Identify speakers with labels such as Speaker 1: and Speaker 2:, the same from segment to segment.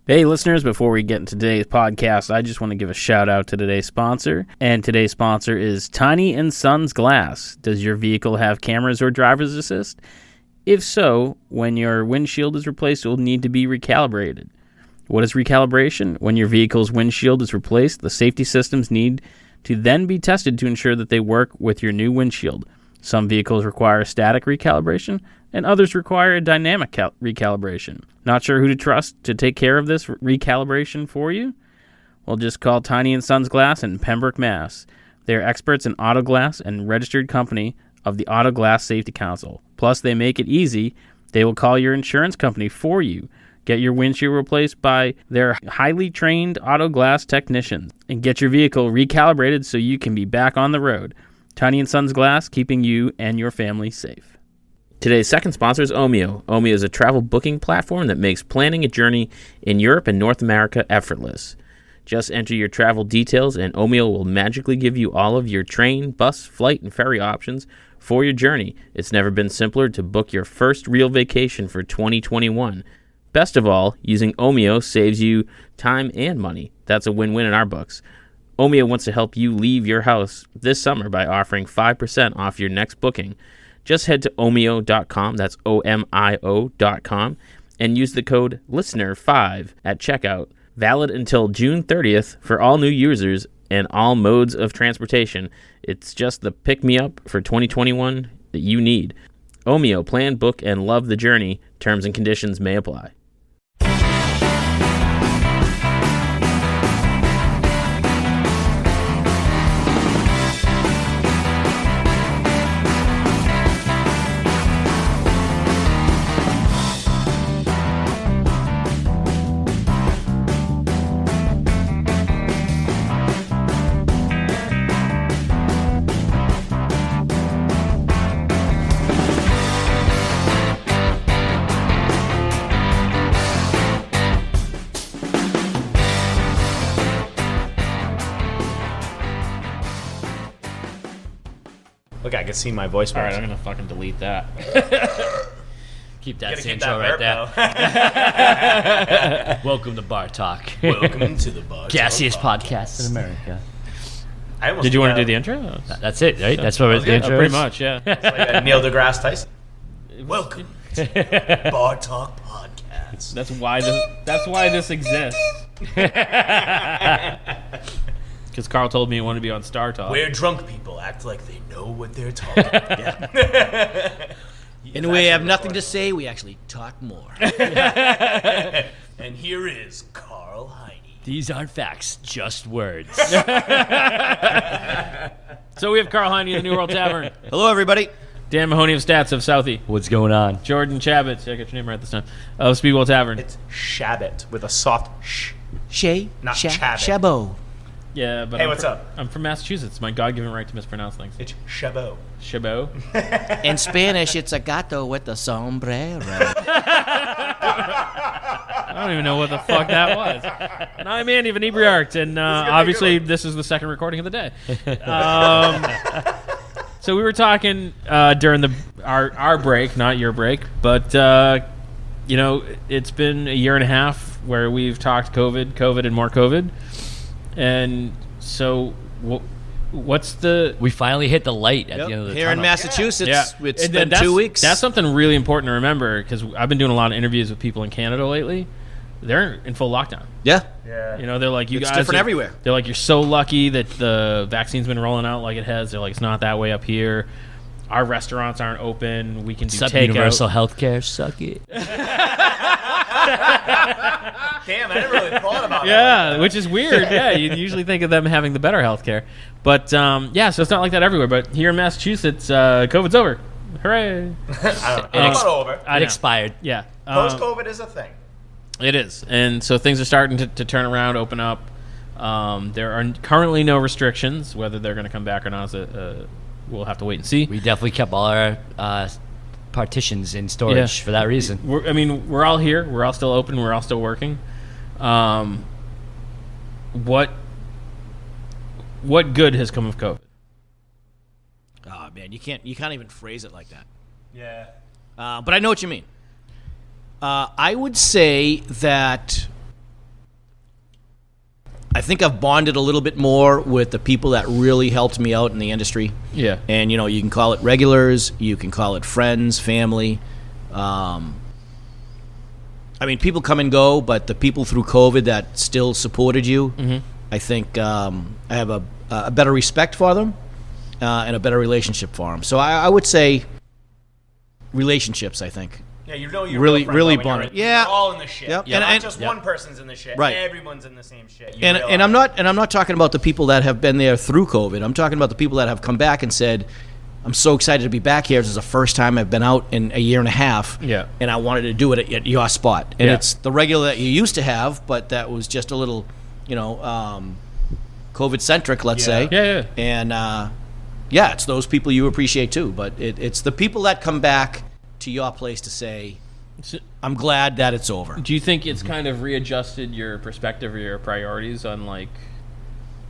Speaker 1: Hey listeners, before we get into today's podcast, I just want to give a shout out to today's sponsor. And today's sponsor is Tiny & Sons Glass. Does your vehicle have cameras or driver's assist? If so, when your windshield is replaced, it will need to be recalibrated. What is recalibration? When your vehicle's windshield is replaced, the safety systems need to then be tested to ensure that they work with your new windshield. Some vehicles require static recalibration, and others require a dynamic recalibration. Not sure who to trust to take care of this recalibration for you? Well, just call Tiny & Sons Glass in Pembroke, Mass. They are experts in auto glass and registered company of the Auto Glass Safety Council. Plus, they make it easy. They will call your insurance company for you. Get your windshield replaced by their highly trained auto glass technicians and get your vehicle recalibrated so you can be back on the road. Tiny & Sons Glass, keeping you and your family safe. Today's second sponsor is Omio. Omio is a travel booking platform that makes planning a journey in Europe and North America effortless. Just enter your travel details and Omio will magically give you all of your train, bus, flight, and ferry options for your journey. It's never been simpler to book your first real vacation for 2021. Best of all, using Omio saves you time and money. That's a win-win in our books. Omio wants to help you leave your house this summer by offering 5% off your next booking. Just head to omio.com, that's omio.com, and use the code LISTENER5 at checkout. Valid until June 30th for all new users and all modes of transportation. It's just the pick-me-up for 2021 that you need. Omio, plan, book, and love the journey. Terms and conditions may apply.
Speaker 2: Look, I can see my voice.
Speaker 1: All right, I'm going to fucking delete that.
Speaker 3: Keep that
Speaker 2: intro
Speaker 3: right there. Welcome to Bar Talk.
Speaker 2: Welcome to the Bar Talk
Speaker 3: Gassiest podcast in America.
Speaker 1: Did you want to do the intro?
Speaker 3: That's it, right? That's what the intro is?
Speaker 1: Pretty much, yeah.
Speaker 2: It's like a Neil deGrasse Tyson. Welcome to Bar Talk Podcast.
Speaker 1: That's why this exists. Because Karl told me he wanted to be on Star Talk.
Speaker 2: Where drunk people act like they know what they're talking about.
Speaker 4: And we have nothing to say, we actually talk more.
Speaker 2: And here is Karl Heine.
Speaker 3: These aren't facts, just words.
Speaker 1: So we have Karl Heine of the New World Tavern.
Speaker 4: Hello, everybody.
Speaker 1: Dan Mahoney of Stats of Southie.
Speaker 3: What's going on?
Speaker 1: Jordan Chabot, I got your name right this time, of Speedwell Tavern.
Speaker 2: It's Shabbat with a soft sh.
Speaker 4: Shay,
Speaker 2: Not Chabot.
Speaker 4: Chabot.
Speaker 1: Yeah, but
Speaker 2: Hey, what's up?
Speaker 1: I'm from Massachusetts. My God-given right to mispronounce things.
Speaker 2: It's Chabot.
Speaker 1: Chabot.
Speaker 4: In Spanish, it's a gato with a sombrero.
Speaker 1: I don't even know what the fuck that was. And I'm Andy of Inebriarch, and obviously this is the second recording of the day. So we were talking during our break, not your break, but it's been a year and a half where we've talked COVID, and more COVID. And so, what's the...
Speaker 3: We finally hit the light at the end of the
Speaker 4: Here
Speaker 3: tunnel.
Speaker 4: in Massachusetts,
Speaker 1: Yeah.
Speaker 4: it's
Speaker 1: And
Speaker 4: been
Speaker 1: that's,
Speaker 4: 2 weeks.
Speaker 1: That's something really important to remember, because I've been doing a lot of interviews with people in Canada lately. They're in full lockdown.
Speaker 4: Yeah.
Speaker 2: Yeah.
Speaker 1: They're like, you
Speaker 4: It's
Speaker 1: guys...
Speaker 4: different everywhere.
Speaker 1: They're like, you're so lucky that the vaccine's been rolling out like it has. They're like, it's not that way up here. Our restaurants aren't open. We can do
Speaker 3: Suck
Speaker 1: takeout.
Speaker 3: universal health care, suck it.
Speaker 2: Damn, I never really thought about that.
Speaker 1: Yeah, which is weird. Yeah, you usually think of them having the better health care. But, so it's not like that everywhere. But here in Massachusetts, COVID's over. Hooray.
Speaker 2: I don't know. It's not over.
Speaker 1: I
Speaker 3: It
Speaker 1: know.
Speaker 3: expired.
Speaker 1: Yeah.
Speaker 2: Post-COVID is a thing.
Speaker 1: It is. And so things are starting to turn around, open up. There are currently no restrictions. Whether they're going to come back or not, we'll have to wait and see.
Speaker 3: We definitely kept all our partitions in storage for that reason.
Speaker 1: We're all here. We're all still open. We're all still working. What good has come of COVID?
Speaker 4: Oh, man, you can't even phrase it like that.
Speaker 2: Yeah.
Speaker 4: But I know what you mean. I would say that I think I've bonded a little bit more with the people that really helped me out in the industry.
Speaker 1: Yeah.
Speaker 4: And, you can call it regulars, you can call it friends, family. People come and go, but the people through COVID that still supported you, I think I have a better respect for them and a better relationship for them. So I would say relationships, I think.
Speaker 2: Yeah, you're
Speaker 4: really bonded.
Speaker 2: Yeah, all in the shit.
Speaker 4: Yep.
Speaker 2: Not
Speaker 4: And
Speaker 2: just one person's in the shit.
Speaker 4: Right.
Speaker 2: Everyone's in the same shit.
Speaker 4: And I'm not talking about the people that have been there through COVID. I'm talking about the people that have come back and said, I'm so excited to be back here. This is the first time I've been out in a year and a half.
Speaker 1: Yeah.
Speaker 4: And I wanted to do it at your spot. And
Speaker 1: Yeah.
Speaker 4: it's the regular that you used to have, but that was just a little, COVID centric, let's say.
Speaker 1: Yeah.
Speaker 4: And it's those people you appreciate too. But it's the people that come back to your place to say, I'm glad that it's over.
Speaker 1: Do you think it's kind of readjusted your perspective or your priorities on, like,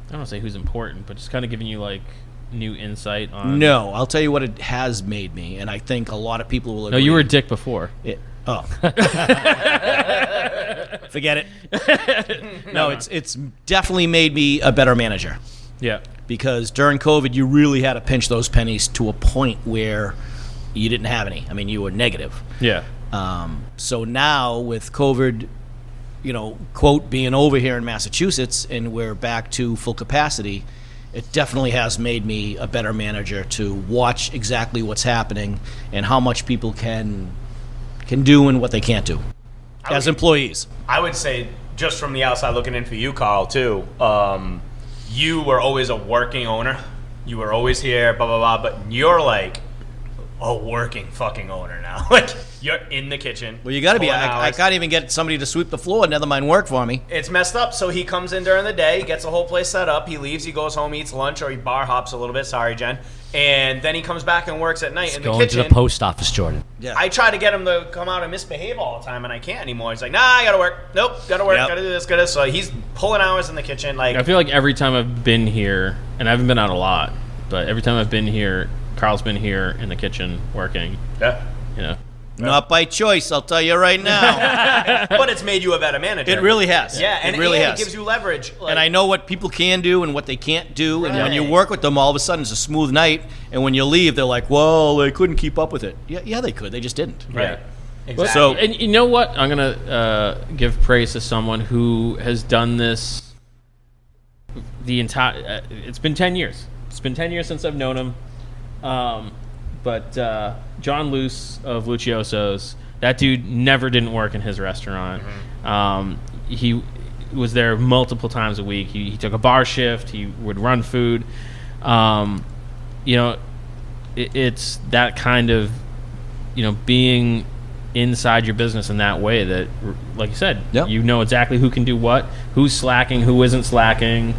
Speaker 1: I don't want to say who's important, but just kind of giving you, like, new insight on...
Speaker 4: No, I'll tell you what it has made me, and I think a lot of people will agree.
Speaker 1: No, you were a dick before.
Speaker 4: Forget it. No, it's definitely made me a better manager.
Speaker 1: Yeah.
Speaker 4: Because during COVID, you really had to pinch those pennies to a point where you didn't have any. I mean, you were negative.
Speaker 1: Yeah.
Speaker 4: So now with COVID, quote, being over here in Massachusetts and we're back to full capacity, it definitely has made me a better manager to watch exactly what's happening and how much people can do and what they can't do as employees.
Speaker 2: I would say, just from the outside looking in for you, Karl, too, you were always a working owner. You were always here, blah, blah, blah, but you're like a working fucking owner now. Like, you're in the kitchen.
Speaker 4: Well, you got to be.
Speaker 2: pulling
Speaker 4: I
Speaker 2: hours.
Speaker 4: can't even get somebody to sweep the floor, never mind work for me.
Speaker 2: It's messed up. So he comes in during the day, gets the whole place set up. He leaves, he goes home, eats lunch, or he bar hops a little bit. Sorry, Jen. And then he comes back and works at night in the
Speaker 3: Going
Speaker 2: kitchen.
Speaker 3: to the post office, Jordan.
Speaker 4: Yeah.
Speaker 2: I try to get him to come out and misbehave all the time, and I can't anymore. He's like, nah, I gotta work. Nope, gotta work,
Speaker 4: Yep.
Speaker 2: gotta do this, gotta do this. So he's pulling hours in the kitchen. Like,
Speaker 1: I feel like every time I've been here, and I haven't been out a lot, but every time I've been here, Carl's been here in the kitchen working.
Speaker 2: yeah.
Speaker 4: Not by choice, I'll tell you right now.
Speaker 2: But it's made you a better manager.
Speaker 4: It really has.
Speaker 2: Yeah, and
Speaker 4: it really
Speaker 2: and
Speaker 4: has.
Speaker 2: it gives you leverage. Like,
Speaker 4: And I know what people can do and what they can't do. And when you
Speaker 2: Right.
Speaker 4: work with them, all of a sudden it's a smooth night. And when you leave, they're like, well, they couldn't keep up with it. Yeah, they could. They just didn't.
Speaker 2: right.
Speaker 1: But-
Speaker 2: Exactly.
Speaker 4: So-
Speaker 1: and you know what? I'm gonna give praise to someone who has done this the entire. It's been 10 years. It's been 10 years since I've known him. But John Luce of Lucioso's, that dude never didn't work in his restaurant. He was there multiple times a week. He took a bar shift. He would run food. It's that kind of, being inside your business in that way that, like you said,
Speaker 4: Yep.
Speaker 1: you know exactly who can do what, who's slacking, who isn't slacking.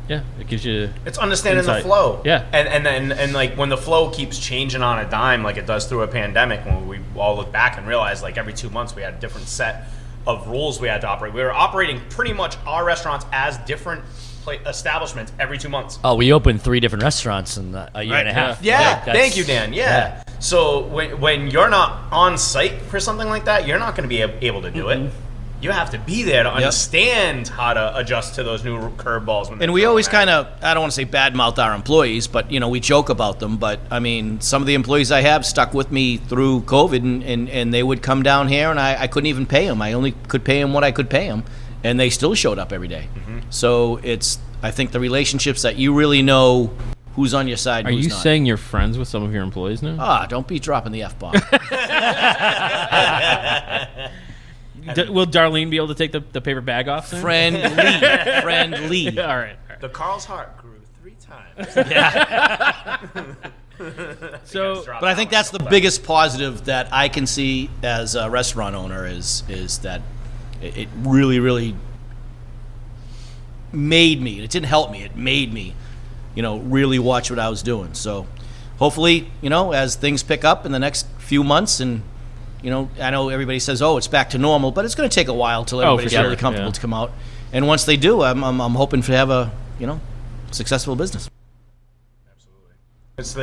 Speaker 1: Yeah, it gives you.
Speaker 2: It's understanding
Speaker 1: insight.
Speaker 2: the flow.
Speaker 1: Yeah.
Speaker 2: And like when the flow keeps changing on a dime like it does through a pandemic, when we all look back and realize like every 2 months we had a different set of rules we had to operate. We were operating pretty much our restaurants as different establishments every 2 months.
Speaker 3: Oh, we opened 3 different restaurants in a year and a half.
Speaker 2: Yeah,
Speaker 3: That's-
Speaker 2: thank you, Dan. Yeah. So when you're not on site for something like that, you're not going to be able to do it. You have to be there to understand how to adjust to those new curveballs.
Speaker 4: And we always kind of, I don't want to say badmouth our employees, but, we joke about them. But, I mean, some of the employees I have stuck with me through COVID, and they would come down here, and I couldn't even pay them. I only could pay them what I could pay them, and they still showed up every day. So it's, I think, the relationships that you really know who's on your side
Speaker 1: Are
Speaker 4: and who's
Speaker 1: you
Speaker 4: not.
Speaker 1: saying you're friends with some of your employees now?
Speaker 4: Don't be dropping the F-bomb.
Speaker 1: Will Darlene be able to take the paper bag off soon?
Speaker 4: Friendly.
Speaker 1: All right.
Speaker 2: The Carl's heart grew 3 times.
Speaker 1: So,
Speaker 4: But I think that's the biggest positive that I can see as a restaurant owner is that it really, really made me. It didn't help me. It made me, really watch what I was doing. So hopefully, as things pick up in the next few months and, I know everybody says, oh, it's back to normal, but it's going to take a while till everybody's
Speaker 1: sure,
Speaker 4: really comfortable
Speaker 1: yeah.
Speaker 4: to come out. And once they do, I'm hoping to have a, successful business.
Speaker 2: It's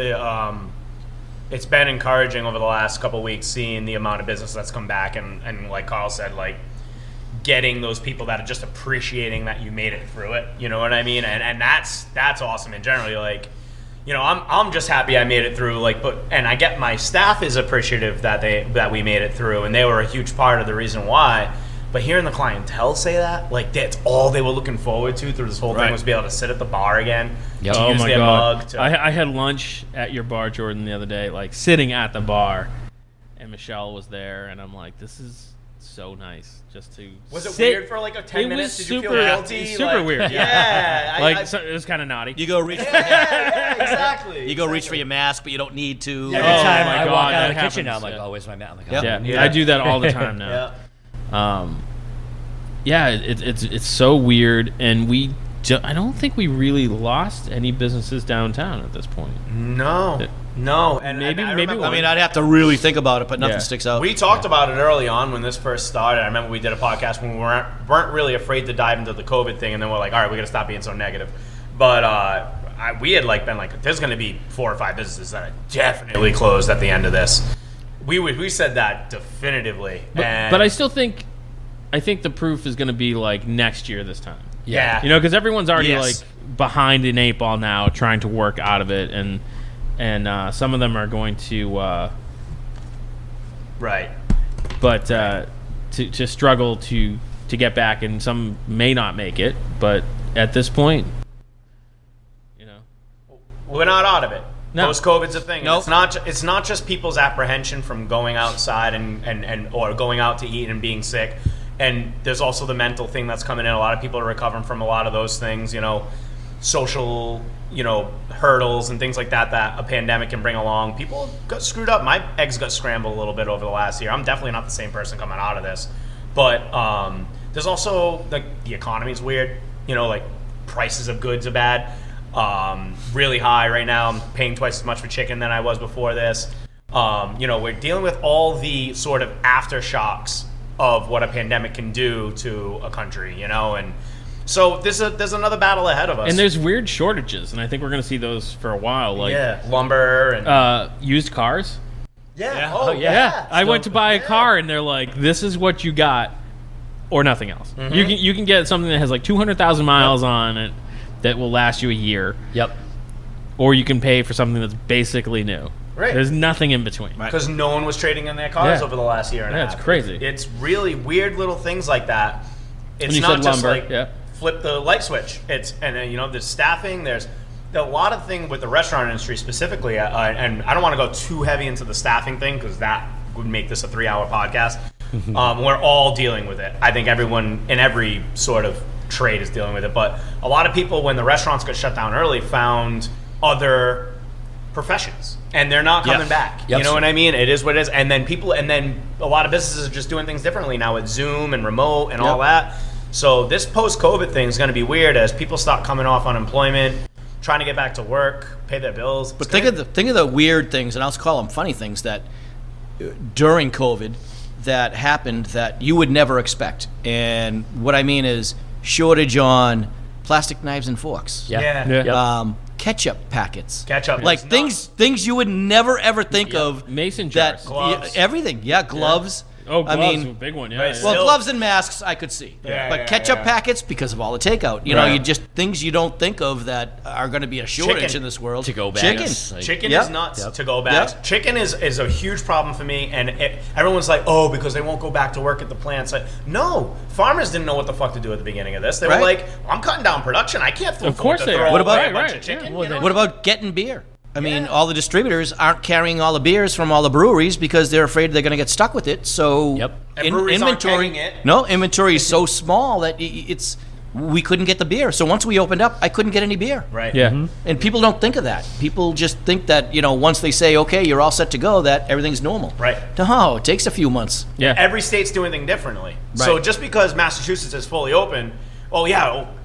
Speaker 2: it's been encouraging over the last couple of weeks seeing the amount of business that's come back and like Karl said, like getting those people that are just appreciating that you made it through it. You know what I mean? And that's awesome. And generally, like, you know, I'm just happy I made it through. Like, and I get my staff is appreciative that we made it through, and they were a huge part of the reason why. But hearing the clientele say that, like, that's all they were looking forward to through this whole thing was be able to sit at the bar again, to use their mug.
Speaker 1: I had lunch at your bar, Jordan, the other day, like sitting at the bar, and Michelle was there, and I'm like, this is so nice just to
Speaker 2: Was it
Speaker 1: sit.
Speaker 2: weird for like 10 minutes? Did
Speaker 1: super,
Speaker 2: you feel guilty?
Speaker 1: Super
Speaker 2: like,
Speaker 1: weird.
Speaker 2: Yeah.
Speaker 1: Like, so it was kind of naughty.
Speaker 4: You go reach.
Speaker 2: Yeah, exactly.
Speaker 4: You go reach for your mask, but you don't need to.
Speaker 3: Every time
Speaker 1: my
Speaker 3: I
Speaker 1: God,
Speaker 3: walk out
Speaker 1: that
Speaker 3: of the kitchen,
Speaker 1: happens,
Speaker 3: now I'm like,
Speaker 1: yeah.
Speaker 3: oh, where's my mask? I'm like,
Speaker 4: Yep.
Speaker 1: Yeah. I do that all the time now. Yeah, it's so weird, and I don't think we really lost any businesses downtown at this point.
Speaker 2: No. And
Speaker 1: Maybe
Speaker 2: I
Speaker 1: maybe
Speaker 2: remember
Speaker 4: I mean, I'd have to really think about it, but nothing
Speaker 1: Yeah.
Speaker 4: sticks out.
Speaker 2: we talked about it early on when this first started. I remember we did a podcast when we weren't really afraid to dive into the COVID thing, and then we're like, all right, we got to stop being so negative. But we had been like, there's going to be 4 or 5 businesses that are definitely closed at the end of this. We said that definitively.
Speaker 1: But I still think the proof is going to be like next year this time.
Speaker 2: Yeah.
Speaker 1: You know, because everyone's already
Speaker 2: Yes.
Speaker 1: like behind an 8 ball now, trying to work out of it, and some of them are going to
Speaker 2: Right.
Speaker 1: but to struggle to get back, and some may not make it. But at this point, you know,
Speaker 2: We're not out of it.
Speaker 1: No.
Speaker 2: Post-COVID's a thing.
Speaker 4: Nope.
Speaker 2: It's not just people's apprehension from going outside and or going out to eat and being sick. And there's also the mental thing that's coming in. A lot of people are recovering from a lot of those things, you know, social, you know, hurdles and things like that a pandemic can bring along. People got screwed up. My eggs got scrambled a little bit over the last year. I'm definitely not the same person coming out of this. But there's also, like, the economy's weird. You know, like, prices of goods are bad. Really high right now. I'm paying twice as much for chicken than I was before this. You know, we're dealing with all the sort of aftershocks of what a pandemic can do to a country, you know, and so there's another battle ahead of us.
Speaker 1: and there's weird shortages, and I think we're going to see those for a while. Like
Speaker 2: lumber and
Speaker 1: used cars.
Speaker 2: Oh
Speaker 1: Yeah, I went to buy a car, and they're like, "This is what you got, or nothing else."
Speaker 2: Mm-hmm.
Speaker 1: You can get something that has like 200,000 miles on it that will last you a year,
Speaker 3: Yep.
Speaker 1: or you can pay for something that's basically new.
Speaker 2: Right.
Speaker 1: There's nothing in between.
Speaker 2: because no one was trading in their cars
Speaker 1: Yeah.
Speaker 2: over the last year and a
Speaker 1: Yeah,
Speaker 2: half.
Speaker 1: it's crazy.
Speaker 2: It's really weird little things like that. It's
Speaker 1: When you
Speaker 2: not
Speaker 1: said
Speaker 2: just
Speaker 1: lumber,
Speaker 2: like
Speaker 1: yeah.
Speaker 2: flip the light switch. You know, there's staffing. There's a lot of thing with the restaurant industry specifically, and I don't want to go too heavy into the staffing thing because that would make this a 3-hour podcast. We're all dealing with it. I think everyone in every sort of trade is dealing with it, but a lot of people, when the restaurants got shut down early, found other professions, and they're not coming back.
Speaker 3: Yep.
Speaker 2: You know what I mean? It is what it is. And then a lot of businesses are just doing things differently now with Zoom and remote and all that. So this post-COVID thing is going to be weird as people start coming off unemployment, trying to get back to work, pay their bills.
Speaker 4: But think of the weird things, and I'll call them funny things that during COVID that happened that you would never expect. And what I mean is shortage on plastic knives and forks.
Speaker 2: Yeah.
Speaker 3: Yep.
Speaker 4: Ketchup packets.
Speaker 2: Ketchup.
Speaker 4: Like
Speaker 2: It's
Speaker 4: things you would never ever think of.
Speaker 1: Mason
Speaker 4: That
Speaker 1: jars.
Speaker 2: Gloves.
Speaker 4: everything. Yeah, gloves.
Speaker 1: Oh, gloves,
Speaker 4: I mean,
Speaker 1: a big one.
Speaker 2: but
Speaker 1: Yeah.
Speaker 2: it's
Speaker 1: yeah.
Speaker 4: well,
Speaker 2: Still-
Speaker 4: gloves and masks I could see.
Speaker 2: Yeah,
Speaker 4: but
Speaker 2: yeah,
Speaker 4: ketchup
Speaker 2: yeah.
Speaker 4: packets because of all the takeout. You know,
Speaker 1: Right.
Speaker 4: you just things you don't think of that are going to be a shortage
Speaker 2: Chicken.
Speaker 4: in this world.
Speaker 3: To-go
Speaker 4: Chicken.
Speaker 3: bags. Like-
Speaker 2: Chicken
Speaker 4: Yep.
Speaker 2: is nuts.
Speaker 3: Yep.
Speaker 2: To-go bags.
Speaker 4: Yep.
Speaker 2: Chicken is a huge problem for me, and everyone's like, oh, because they won't go back to work at the plants. Like, no, farmers didn't know what the fuck to do at the beginning of this. They
Speaker 4: Right.
Speaker 2: were like, I'm cutting down production. I can't
Speaker 1: Of course they are.
Speaker 2: throw
Speaker 4: What about-
Speaker 2: away a bunch
Speaker 1: right,
Speaker 2: of chicken.
Speaker 1: yeah.
Speaker 2: you know?
Speaker 4: What about getting beer? I mean,
Speaker 2: Yeah.
Speaker 4: all the distributors aren't carrying all the beers from all the breweries because they're afraid they're going to get stuck with it. So
Speaker 3: Yep.
Speaker 2: And breweries aren't
Speaker 4: inventory,
Speaker 2: kegging it.
Speaker 4: no inventory is so small that we couldn't get the beer. So once we opened up, I couldn't get any beer.
Speaker 2: Right.
Speaker 1: Yeah.
Speaker 4: And people don't think of that. People just think that once they say okay, you're all set to go, that everything's normal.
Speaker 2: Right.
Speaker 4: No, it takes a few months.
Speaker 1: Yeah.
Speaker 2: Every state's doing things differently. So
Speaker 4: Right.
Speaker 2: just because Massachusetts is fully open,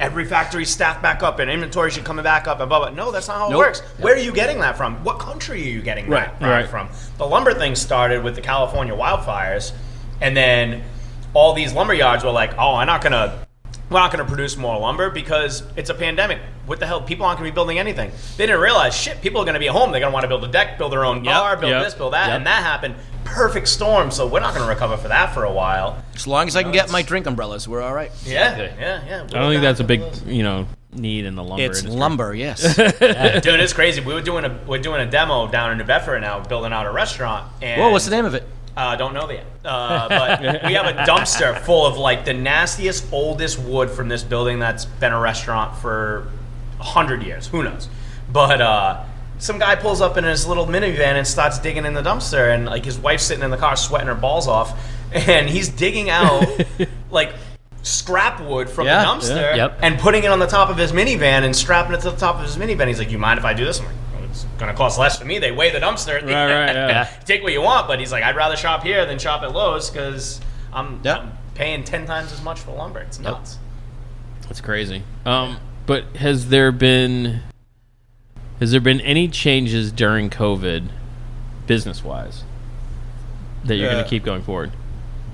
Speaker 2: every factory's staffed back up and inventory should come back up and blah, blah. No, that's not how it
Speaker 4: Nope.
Speaker 2: works. Where are you getting that from? What country are you getting that
Speaker 1: Right.
Speaker 2: from? The lumber thing started with the California wildfires, and then all these lumber yards were like, oh, I'm not going to we're not going to produce more lumber because it's a pandemic. What the hell? People aren't going to be building anything. They didn't realize, shit, people are going to be at home. They're going to want to build a deck, build their own bar, build this, build that. And that happened. Perfect storm. So we're not going to recover for that for a while.
Speaker 4: As long as I can get my drink umbrellas, we're all right.
Speaker 2: Yeah.
Speaker 1: I don't think that's a big, need in the lumber
Speaker 4: It's
Speaker 1: industry.
Speaker 4: lumber, yes.
Speaker 2: Dude, it's crazy. We're doing a demo down in New Bedford now, building out a restaurant. And
Speaker 4: Whoa, what's the name of it?
Speaker 2: Don't know that yet. But we have a dumpster full of like the nastiest, oldest wood from this building that's been a restaurant for 100 years. Who knows? But some guy pulls up in his little minivan and starts digging in the dumpster, and like his wife's sitting in the car sweating her balls off, and he's digging out like scrap wood from the dumpster and putting it on the top of his minivan and strapping it to the top of his minivan. He's like, "You mind if I do this?" I'm like, it's going to cost less for me. They weigh the dumpster. Take what you want, but he's like, I'd rather shop here than shop at Lowe's because I'm paying 10 times as much for lumber. It's nuts.
Speaker 1: That's crazy. But has there been any changes during COVID, business-wise, that you're going to keep going forward?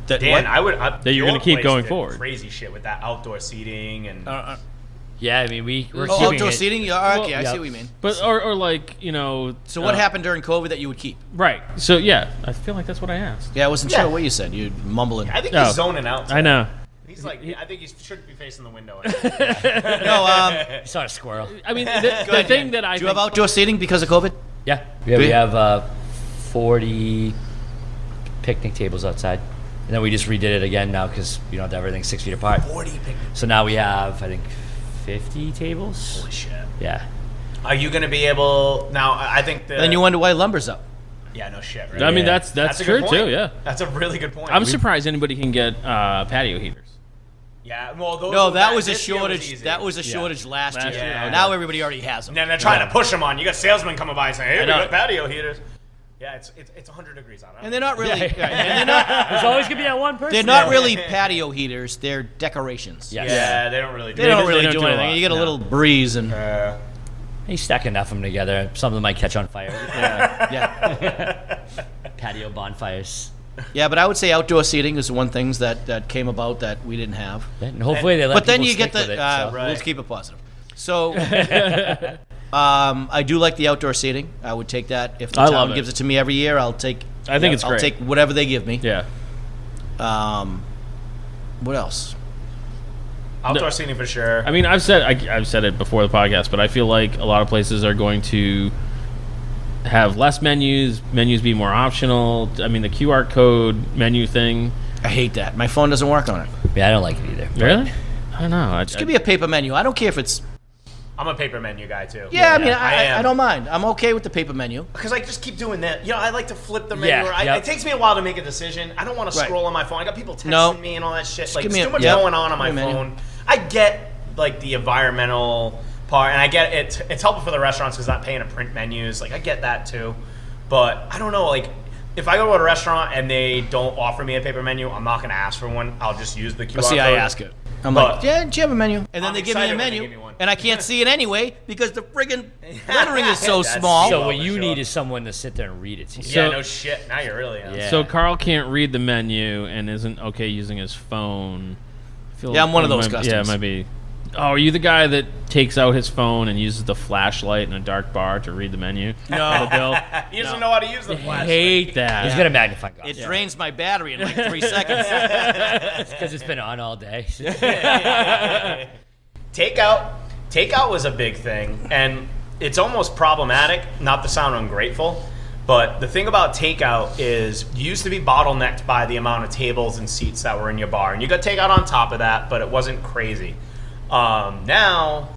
Speaker 2: Dan,
Speaker 1: that you're going to keep going forward?
Speaker 2: Crazy shit with that outdoor seating and.
Speaker 3: Yeah, I mean, we're keeping
Speaker 4: outdoor
Speaker 3: it.
Speaker 4: seating? Yeah, okay, I see what you mean.
Speaker 1: But or like,
Speaker 4: So what happened during COVID that you would keep?
Speaker 1: Right. So yeah, I feel like that's what I asked.
Speaker 4: Yeah, I wasn't sure what you said. You're mumbling.
Speaker 2: I think he's zoning out.
Speaker 1: I know.
Speaker 2: He's like, I think he should be facing the window.
Speaker 4: No,
Speaker 3: You saw a squirrel.
Speaker 1: I mean, the thing that I
Speaker 4: do you have outdoor seating because of COVID?
Speaker 3: Yeah, we have 40 picnic tables outside. And then we just redid it again now because we don't have everything 6 feet apart.
Speaker 2: 40 picnic.
Speaker 3: So now we have, I think, 50 tables.
Speaker 2: Holy shit.
Speaker 3: Yeah.
Speaker 2: Are you going to be able now? I think
Speaker 4: Then you wonder why lumber's up.
Speaker 2: Yeah, no shit. Right?
Speaker 1: I mean, that's
Speaker 2: a
Speaker 1: true
Speaker 2: good
Speaker 1: too.
Speaker 2: point.
Speaker 1: Yeah.
Speaker 2: That's a really good point.
Speaker 1: I'm surprised anybody can get patio heaters.
Speaker 2: Yeah, well, those
Speaker 4: No, that was a
Speaker 2: this year
Speaker 4: shortage.
Speaker 2: easy.
Speaker 4: That was a shortage last year.
Speaker 2: year.
Speaker 4: Now everybody already has them.
Speaker 2: And then they're trying to push them on. You got salesmen coming by saying, "Hey, we
Speaker 4: know.
Speaker 2: got patio heaters." Yeah, it's 100 degrees out.
Speaker 4: And they're not really. And
Speaker 3: There's always going to be that one person.
Speaker 4: they're not really patio heaters. They're decorations.
Speaker 3: Yes.
Speaker 2: Yeah, they don't really do
Speaker 4: They don't
Speaker 2: it.
Speaker 4: really
Speaker 1: don't
Speaker 4: do
Speaker 1: do a
Speaker 4: anything.
Speaker 1: lot.
Speaker 4: You get a little breeze and
Speaker 3: You stack enough of them together. Some of them might catch on fire.
Speaker 4: yeah.
Speaker 3: Patio bonfires.
Speaker 4: Yeah, but I would say outdoor seating is one things that came about that we didn't have.
Speaker 3: And hopefully they let
Speaker 4: But then
Speaker 3: people
Speaker 4: you get
Speaker 3: stick
Speaker 4: the.
Speaker 3: with it, so.
Speaker 4: Let's keep it positive. So, I do like the outdoor seating. I would take that if the
Speaker 1: I love
Speaker 4: town
Speaker 1: it.
Speaker 4: gives it to me every year. I'll take.
Speaker 1: I think it's
Speaker 4: I'll
Speaker 1: great.
Speaker 4: take whatever they give me.
Speaker 1: Yeah.
Speaker 4: What else?
Speaker 2: Outdoor seating for sure.
Speaker 1: I mean, I've said it before the podcast, but I feel like a lot of places are going to have less menus be more optional. I mean, the QR code menu thing.
Speaker 4: I hate that. My phone doesn't work on it.
Speaker 3: Yeah, I don't like it either.
Speaker 1: Really? I don't know.
Speaker 4: Just give me a paper menu. I don't care if it's.
Speaker 2: I'm a paper menu guy too.
Speaker 4: Yeah, I mean,
Speaker 2: I
Speaker 4: I don't mind. I'm okay with the paper menu.
Speaker 2: Because I just keep doing that. You know, I like to flip the menu.
Speaker 3: Yeah,
Speaker 2: It takes me a while to make a decision. I don't want to scroll on my phone. I got people texting me and all that shit. Like,
Speaker 4: give
Speaker 2: there's
Speaker 4: me
Speaker 2: too much going on my phone. I get, like, the environmental part, and I get it's helpful for the restaurants because not paying to print menus. Like, I get that too. But I don't know, like, if I go to a restaurant and they don't offer me a paper menu, I'm not going to ask for one. I'll just use the QR code.
Speaker 4: I ask it. I'm like, yeah, do you have a menu? And then
Speaker 2: I'm
Speaker 4: they give me a
Speaker 2: excited when they
Speaker 4: menu,
Speaker 2: give me one.
Speaker 4: and I can't see it anyway because the friggin' lettering is so
Speaker 2: That's
Speaker 4: small.
Speaker 3: So
Speaker 2: Oh,
Speaker 3: what
Speaker 2: for
Speaker 3: you
Speaker 2: sure.
Speaker 3: need is someone to sit there and read it to you.
Speaker 2: Yeah,
Speaker 1: So-
Speaker 2: no shit. Now you're really on.
Speaker 3: Yeah.
Speaker 1: So Karl can't read the menu and isn't okay using his phone. I feel
Speaker 4: Yeah, I'm one of
Speaker 1: it
Speaker 4: those
Speaker 1: might-
Speaker 4: customers.
Speaker 1: Yeah, it might be. Oh, are you the guy that takes out his phone and uses the flashlight in a dark bar to read the menu?
Speaker 4: No.
Speaker 1: The bill?
Speaker 2: He doesn't know how to use the
Speaker 1: I
Speaker 2: flashlight.
Speaker 1: hate that.
Speaker 3: He's got a magnifying glass.
Speaker 4: It drains my battery in like 3 seconds.
Speaker 3: Because it's been on all day.
Speaker 2: Takeout was a big thing, and it's almost problematic, not to sound ungrateful, but the thing about takeout is you used to be bottlenecked by the amount of tables and seats that were in your bar, and you got takeout on top of that, but it wasn't crazy. Now,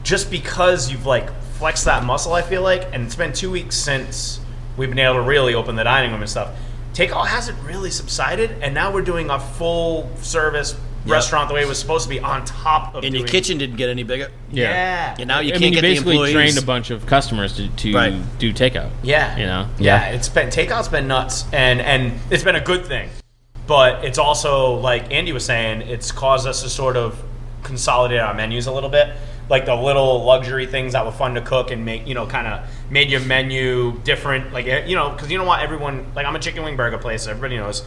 Speaker 2: just because you've like flexed that muscle, I feel like, and it's been 2 weeks since we've been able to really open the dining room and stuff, takeout hasn't really subsided, and now we're doing a full service restaurant the way it was supposed to be on top of
Speaker 4: And your
Speaker 2: doing-
Speaker 4: kitchen didn't get any bigger.
Speaker 2: Yeah.
Speaker 4: And now you
Speaker 1: I
Speaker 4: can't
Speaker 1: mean,
Speaker 4: get the
Speaker 1: basically
Speaker 4: employees.
Speaker 1: trained a bunch of customers to
Speaker 4: Right.
Speaker 1: do takeout.
Speaker 2: Yeah.
Speaker 1: You know?
Speaker 2: Yeah, it's been takeout's been nuts, and it's been a good thing, but it's also like Andy was saying, it's caused us to sort of consolidate our menus a little bit, like the little luxury things that were fun to cook and make, you know, kind of made your menu different, like, you know, because you don't want everyone, like, I'm a chicken wing burger place, so everybody knows.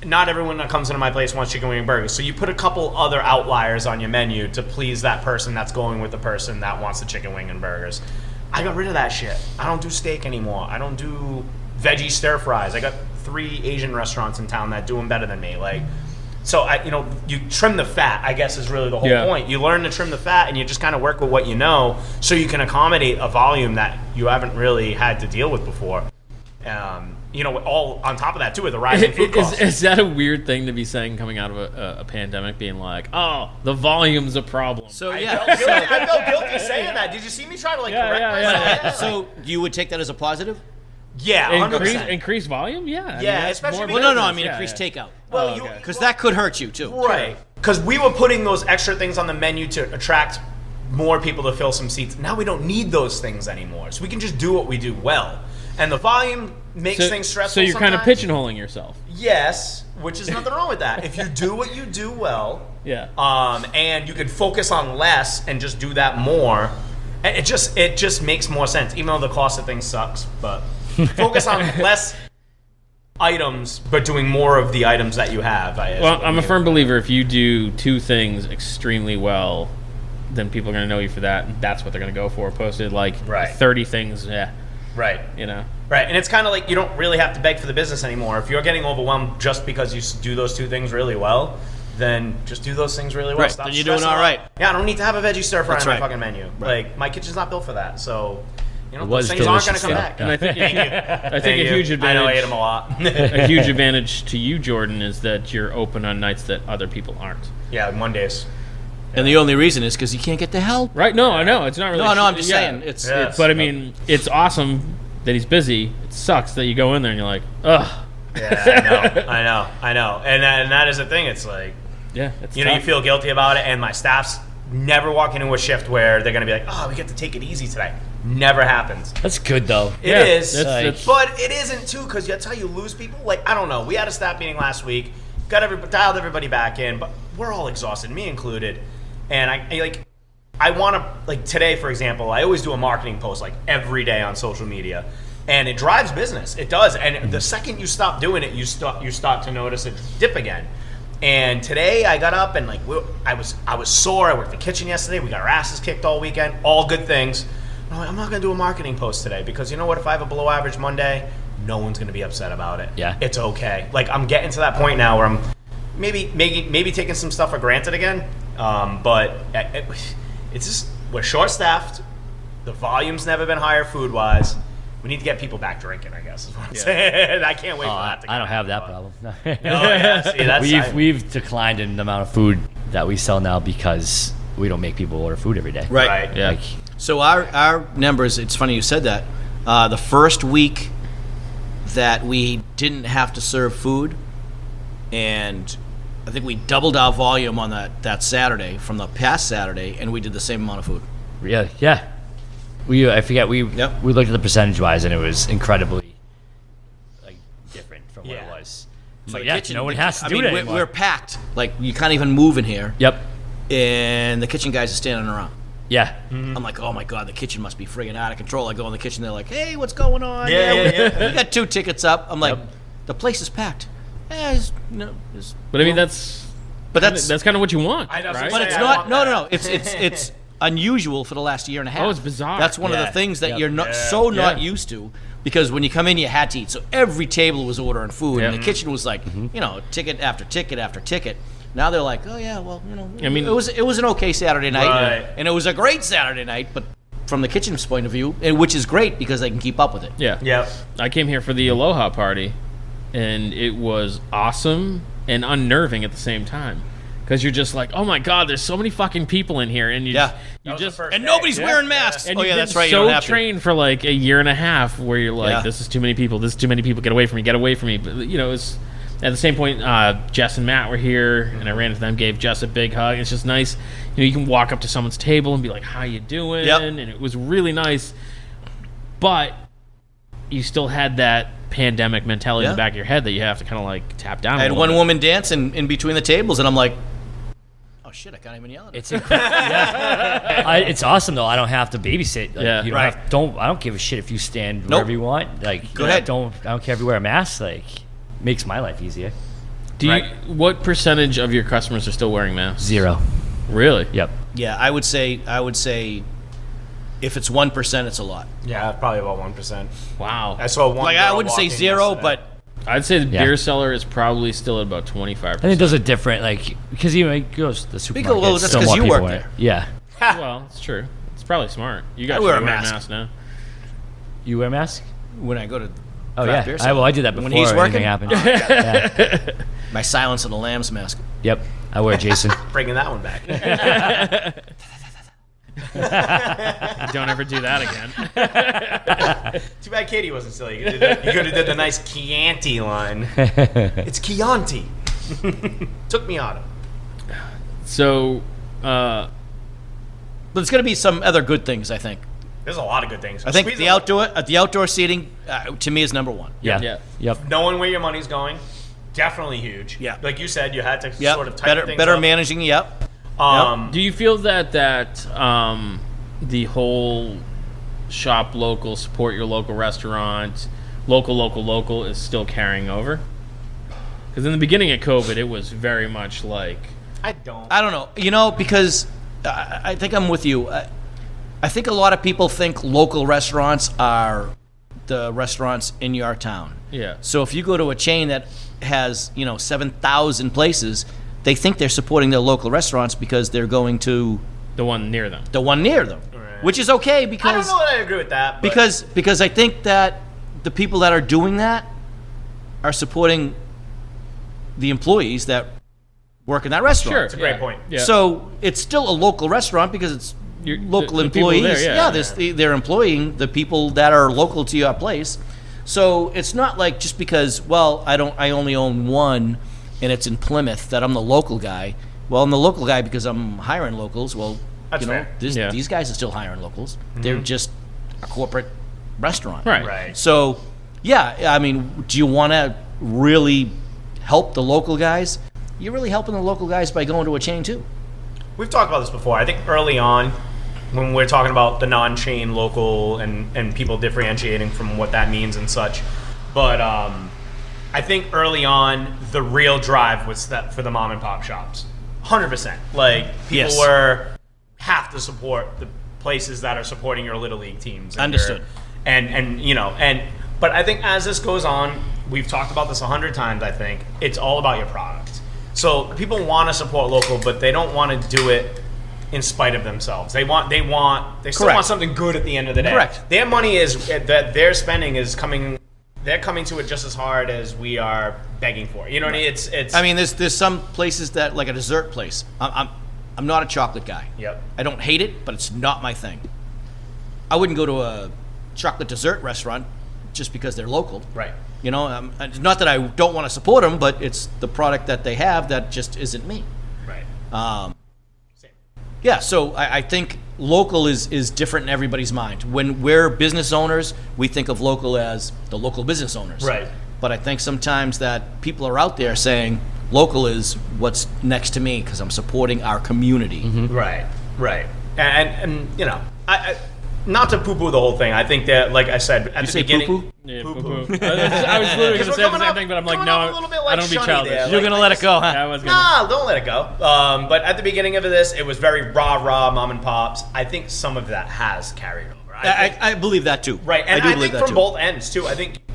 Speaker 2: not everyone that comes into my place wants chicken wing and burgers. So you put a couple other outliers on your menu to please that person that's going with the person that wants the chicken wing and burgers. I got rid of that shit. I don't do steak anymore. I don't do veggie stir fries. I got 3 Asian restaurants in town that do them better than me. Like, so you trim the fat, I guess, is really the whole point. You learn to trim the fat, and you just kind of work with what you know, so you can accommodate a volume that you haven't really had to deal with before. All on top of that too, with the rising food costs.
Speaker 1: Is that a weird thing to be saying coming out of a pandemic, being like, oh, the volume's a problem?
Speaker 4: So
Speaker 2: I felt guilty saying that. Did you see me try to correct myself?
Speaker 4: So you would take that as a positive?
Speaker 2: Yeah, 100%.
Speaker 1: Increase volume? Yeah.
Speaker 2: Yeah, especially
Speaker 4: increase takeout.
Speaker 2: Well,
Speaker 4: because that could hurt you too.
Speaker 2: Right. Because we were putting those extra things on the menu to attract more people to fill some seats. Now we don't need those things anymore, so we can just do what we do well. And the volume makes things stressful.
Speaker 1: So you're kind of pigeonholing yourself.
Speaker 2: Yes, which is nothing wrong with that. If you do what you do well, and you can focus on less and just do that more, it just makes more sense. Even though the cost of things sucks, but focus on less items, but doing more of the items that you have.
Speaker 1: I'm a firm believer. If you do 2 things extremely well, then people are going to know you for that, and that's what they're going to go for. Posted 30 things,
Speaker 2: Right. Right. And it's kind of like you don't really have to beg for the business anymore. If you're getting overwhelmed just because you do those 2 things really well, then just do those things really well.
Speaker 4: Right.
Speaker 2: Stop
Speaker 4: then you're doing all right.
Speaker 2: Yeah, I don't need to have a veggie stir fry on my fucking menu.
Speaker 4: Right.
Speaker 2: Like, my kitchen's not built for that. So,
Speaker 3: those
Speaker 2: things aren't going to come
Speaker 3: delicious,
Speaker 2: back.
Speaker 1: And I think a huge advantage.
Speaker 2: I know I ate them a lot.
Speaker 1: A huge advantage to you, Jordan, is that you're open on nights that other people aren't.
Speaker 2: Yeah, Mondays.
Speaker 4: And the only reason is because you can't get the help.
Speaker 1: Right? No, I know it's not really.
Speaker 4: No, I'm just saying it's.
Speaker 1: But I mean, it's awesome that he's busy. It sucks that you go in there and you're like, ugh.
Speaker 2: Yeah, I know. And that is the thing. It's like,
Speaker 1: it's
Speaker 2: you feel guilty about it, and my staff's never walking into a shift where they're going to be like, oh, we get to take it easy today. Never happens.
Speaker 3: That's good, though.
Speaker 2: It is,
Speaker 3: but
Speaker 2: it isn't, too, because that's how you lose people. Like, I don't know. We had a staff meeting last week, dialed everybody back in, but we're all exhausted, me included. And I want to, today, for example, I always do a marketing post, every day on social media. And it drives business. It does. And the second you stop doing it, you start to notice it dip again. And today I got up and I was sore. I worked the kitchen yesterday. We got our asses kicked all weekend. All good things. I'm not going to do a marketing post today because you know what? If I have a below average Monday, no one's going to be upset about it.
Speaker 3: Yeah.
Speaker 2: It's okay. I'm getting to that point now where I'm maybe taking some stuff for granted again. But it's just, we're short-staffed. The volume's never been higher food-wise. We need to get people back drinking, I guess, is what I'm saying. I can't wait for that to come.
Speaker 3: I don't have that problem.
Speaker 2: See,
Speaker 3: we've declined in the amount of food that we sell now because we don't make people order food every day.
Speaker 4: Right.
Speaker 1: Yeah.
Speaker 4: So our numbers, it's funny you said that. The first week that we didn't have to serve food, and I think we doubled our volume on that Saturday from the past Saturday, and we did the same amount of food.
Speaker 3: Yeah. We looked at the percentage wise, and it was incredibly different from what it was.
Speaker 4: So
Speaker 3: no one has to do it anymore.
Speaker 4: We're packed. You can't even move in here.
Speaker 3: Yep.
Speaker 4: And the kitchen guys are standing around.
Speaker 3: Yeah.
Speaker 4: I'm like, oh my god, the kitchen must be friggin' out of control. I go in the kitchen, they're like, hey, what's going on?
Speaker 2: Yeah.
Speaker 4: We got 2 tickets up. I'm like, the place is packed.
Speaker 1: But I mean, that's kind of what you want, right?
Speaker 4: But it's not. No. It's unusual for the last year and a half.
Speaker 1: Oh, it's bizarre.
Speaker 4: That's one of the things that you're not used to, because when you come in, you had to eat. So every table was ordering food, and the kitchen was like, ticket after ticket after ticket. Now they're like, oh yeah, well, I mean, it was an okay Saturday night, and it was a great Saturday night, but from the kitchen's point of view, which is great because they can keep up with it.
Speaker 1: Yeah. I came here for the Aloha party, and it was awesome and unnerving at the same time. Because you're just like, oh my god, there's so many fucking people in here, and
Speaker 4: nobody's wearing masks.
Speaker 1: And
Speaker 4: that's right.
Speaker 1: So trained for a year and a half, where you're like, this is too many people. This is too many people. Get away from me. But it's at the same point. Jess and Matt were here, and I ran into them, gave Jess a big hug. It's just nice. You can walk up to someone's table and be like, how you doing? And it was really nice. But you still had that pandemic mentality in the back of your head that you have to kind of tap down.
Speaker 4: I had one woman dance in between the tables, and I'm like, oh shit, I can't even yell at her.
Speaker 3: It's incredible. It's awesome though. I don't have to babysit. I don't give a shit if you stand wherever you want.
Speaker 4: Go ahead.
Speaker 3: I don't care if you wear a mask. Makes my life easier.
Speaker 1: What percentage of your customers are still wearing masks?
Speaker 3: 0.
Speaker 1: Really?
Speaker 3: Yep.
Speaker 4: Yeah, I would say if it's 1%, it's a lot.
Speaker 2: Yeah, probably about 1%.
Speaker 1: Wow.
Speaker 2: I saw one.
Speaker 4: Like I
Speaker 2: girl
Speaker 4: wouldn't say
Speaker 2: walk in
Speaker 4: 0,
Speaker 2: yesterday.
Speaker 4: but
Speaker 1: I'd say the
Speaker 3: Yeah.
Speaker 1: beer cellar is probably still at about 25%.
Speaker 3: I think those are different, like, because you goes to the supermarket.
Speaker 4: well, that's
Speaker 3: still
Speaker 4: 'cause
Speaker 3: more
Speaker 4: you
Speaker 3: people
Speaker 4: work
Speaker 3: wear it.
Speaker 4: there.
Speaker 3: Yeah.
Speaker 1: Well, it's true. It's probably smart. You guys
Speaker 4: I wear
Speaker 1: should
Speaker 4: a
Speaker 1: wear
Speaker 4: mask.
Speaker 1: masks now.
Speaker 3: You wear a mask?
Speaker 4: when I go to
Speaker 3: Oh,
Speaker 4: craft
Speaker 3: yeah.
Speaker 4: beer
Speaker 3: I did that before
Speaker 4: when he's working,
Speaker 3: anything happened. Yeah.
Speaker 4: my Silence of the Lambs mask.
Speaker 3: Yep. I wear Jason.
Speaker 2: Bringing that one back.
Speaker 1: Don't ever do that again.
Speaker 2: Too bad Katie wasn't still. You could have did the nice Chianti line. It's Chianti. Took me out of it.
Speaker 1: So,
Speaker 4: But there's going to be some other good things, I think.
Speaker 2: There's a lot of good things.
Speaker 4: I think
Speaker 2: Squeeze
Speaker 4: the outdoor seating to me is number one.
Speaker 1: yeah.
Speaker 3: Yep.
Speaker 2: knowing where your money's going, definitely huge.
Speaker 4: Yeah.
Speaker 2: Like you said, you had to
Speaker 4: Yep.
Speaker 2: sort of tighten things
Speaker 4: better
Speaker 2: up.
Speaker 4: managing. Yep.
Speaker 1: Do you feel that the whole shop local, support your local restaurant, local is still carrying over? Because in the beginning of COVID, it was very much like...
Speaker 2: I don't.
Speaker 4: I don't know. Because I think I'm with you. I think a lot of people think local restaurants are the restaurants in your town.
Speaker 1: Yeah.
Speaker 4: So if you go to a chain that has 7,000 places, they think they're supporting their local restaurants because they're going to
Speaker 1: The one near them.
Speaker 4: the one near them,
Speaker 2: Right.
Speaker 4: which is okay
Speaker 2: I don't
Speaker 4: because
Speaker 2: know that I agree with that. But
Speaker 4: because I think that the people that are doing that are supporting the employees that work in that restaurant.
Speaker 1: Sure.
Speaker 2: it's a great point.
Speaker 1: Yeah.
Speaker 4: So it's still a local restaurant because it's local
Speaker 1: the people
Speaker 4: employees.
Speaker 1: there, yeah.
Speaker 4: They're employing the people that are local to your place. So it's not like just because I only own one and it's in Plymouth that I'm the local guy. Well, I'm the local guy because I'm hiring locals. Well,
Speaker 2: That's fair.
Speaker 1: Yeah.
Speaker 4: these guys are still hiring locals. They're just a corporate restaurant.
Speaker 1: Right.
Speaker 2: Right.
Speaker 4: So, yeah, I mean, do you want to really help the local guys? You're really helping the local guys by going to a chain too.
Speaker 2: We've talked about this before. I think early on, when we're talking about the non-chain local and people differentiating from what that means and such, but I think early on the real drive was that for the mom and pop shops, 100%. Like people
Speaker 4: Yes.
Speaker 2: have to support the places that are supporting your little league teams. And
Speaker 4: Understood.
Speaker 2: But I think as this goes on, we've talked about this 100 times. I think it's all about your product. So people want to support local, but they don't want to do it in spite of themselves. They still
Speaker 4: Correct.
Speaker 2: want something good at the end of the day.
Speaker 4: Correct.
Speaker 2: Their money is that they're spending is coming. They're coming to it just as hard as we are begging for. You know what I mean? It's.
Speaker 4: I mean, there's some places that, like a dessert place. I'm not a chocolate guy.
Speaker 2: Yep.
Speaker 4: I don't hate it, but it's not my thing. I wouldn't go to a chocolate dessert restaurant just because they're local.
Speaker 2: Right.
Speaker 4: It's not that I don't want to support them, but it's the product that they have that just isn't me.
Speaker 2: Right. Same.
Speaker 4: Yeah, so I think local is different in everybody's mind. When we're business owners, we think of local as the local business owners.
Speaker 2: Right.
Speaker 4: But I think sometimes that people are out there saying local is what's next to me because I'm supporting our community.
Speaker 2: Right. Right. And I not to poo-poo the whole thing. I think that, like I said at the
Speaker 4: say
Speaker 2: beginning,
Speaker 4: poo-poo?
Speaker 1: Yeah,
Speaker 2: Poo-poo.
Speaker 1: poo-poo. I was literally going to
Speaker 2: We're
Speaker 1: say the
Speaker 2: coming
Speaker 1: same
Speaker 2: up-
Speaker 1: thing, but I'm like,
Speaker 2: coming
Speaker 1: no,
Speaker 2: up a little bit
Speaker 1: I
Speaker 2: like
Speaker 1: don't be
Speaker 2: Shunny
Speaker 1: childish.
Speaker 2: there.
Speaker 4: You're
Speaker 2: Like,
Speaker 4: going to let it go, huh?
Speaker 1: I was gonna,
Speaker 2: Nah, don't let it go. But at the beginning of this, it was very rah mom and pops. I think some of that has carried over.
Speaker 4: I believe that too.
Speaker 2: Right, and
Speaker 4: I do
Speaker 2: I
Speaker 4: believe
Speaker 2: think
Speaker 4: that
Speaker 2: from
Speaker 4: too.
Speaker 2: both ends too. I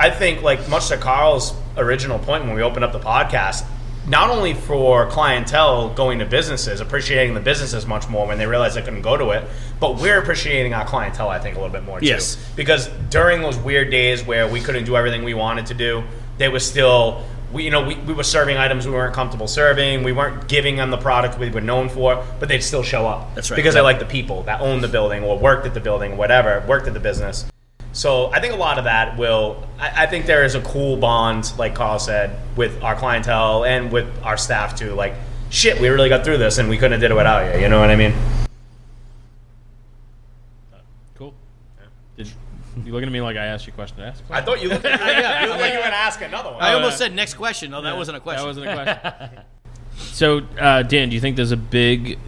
Speaker 2: think like much to Karl's original point when we opened up the podcast, not only for clientele going to businesses, appreciating the businesses much more when they realized they couldn't go to it, but we're appreciating our clientele, I think, a little bit more too.
Speaker 4: Yes.
Speaker 2: Because during those weird days where we couldn't do everything we wanted to do, they was still we were serving items we weren't comfortable serving. We weren't giving them the product we were known for, but they'd still show up.
Speaker 4: That's right.
Speaker 2: Because they like the people that owned the building or worked at the building, whatever, worked at the business. So I think a lot of that I think there is a cool bond, like Karl said, with our clientele and with our staff too. Like, shit, we really got through this and we couldn't have did it without you. You know what I mean?
Speaker 1: Cool. Did you looking at me like I asked you a question to ask?
Speaker 2: I thought you looked like you were going to ask another one.
Speaker 4: I almost said next question. No, that wasn't a question.
Speaker 1: That wasn't a question. So, Dan, do you think there's a big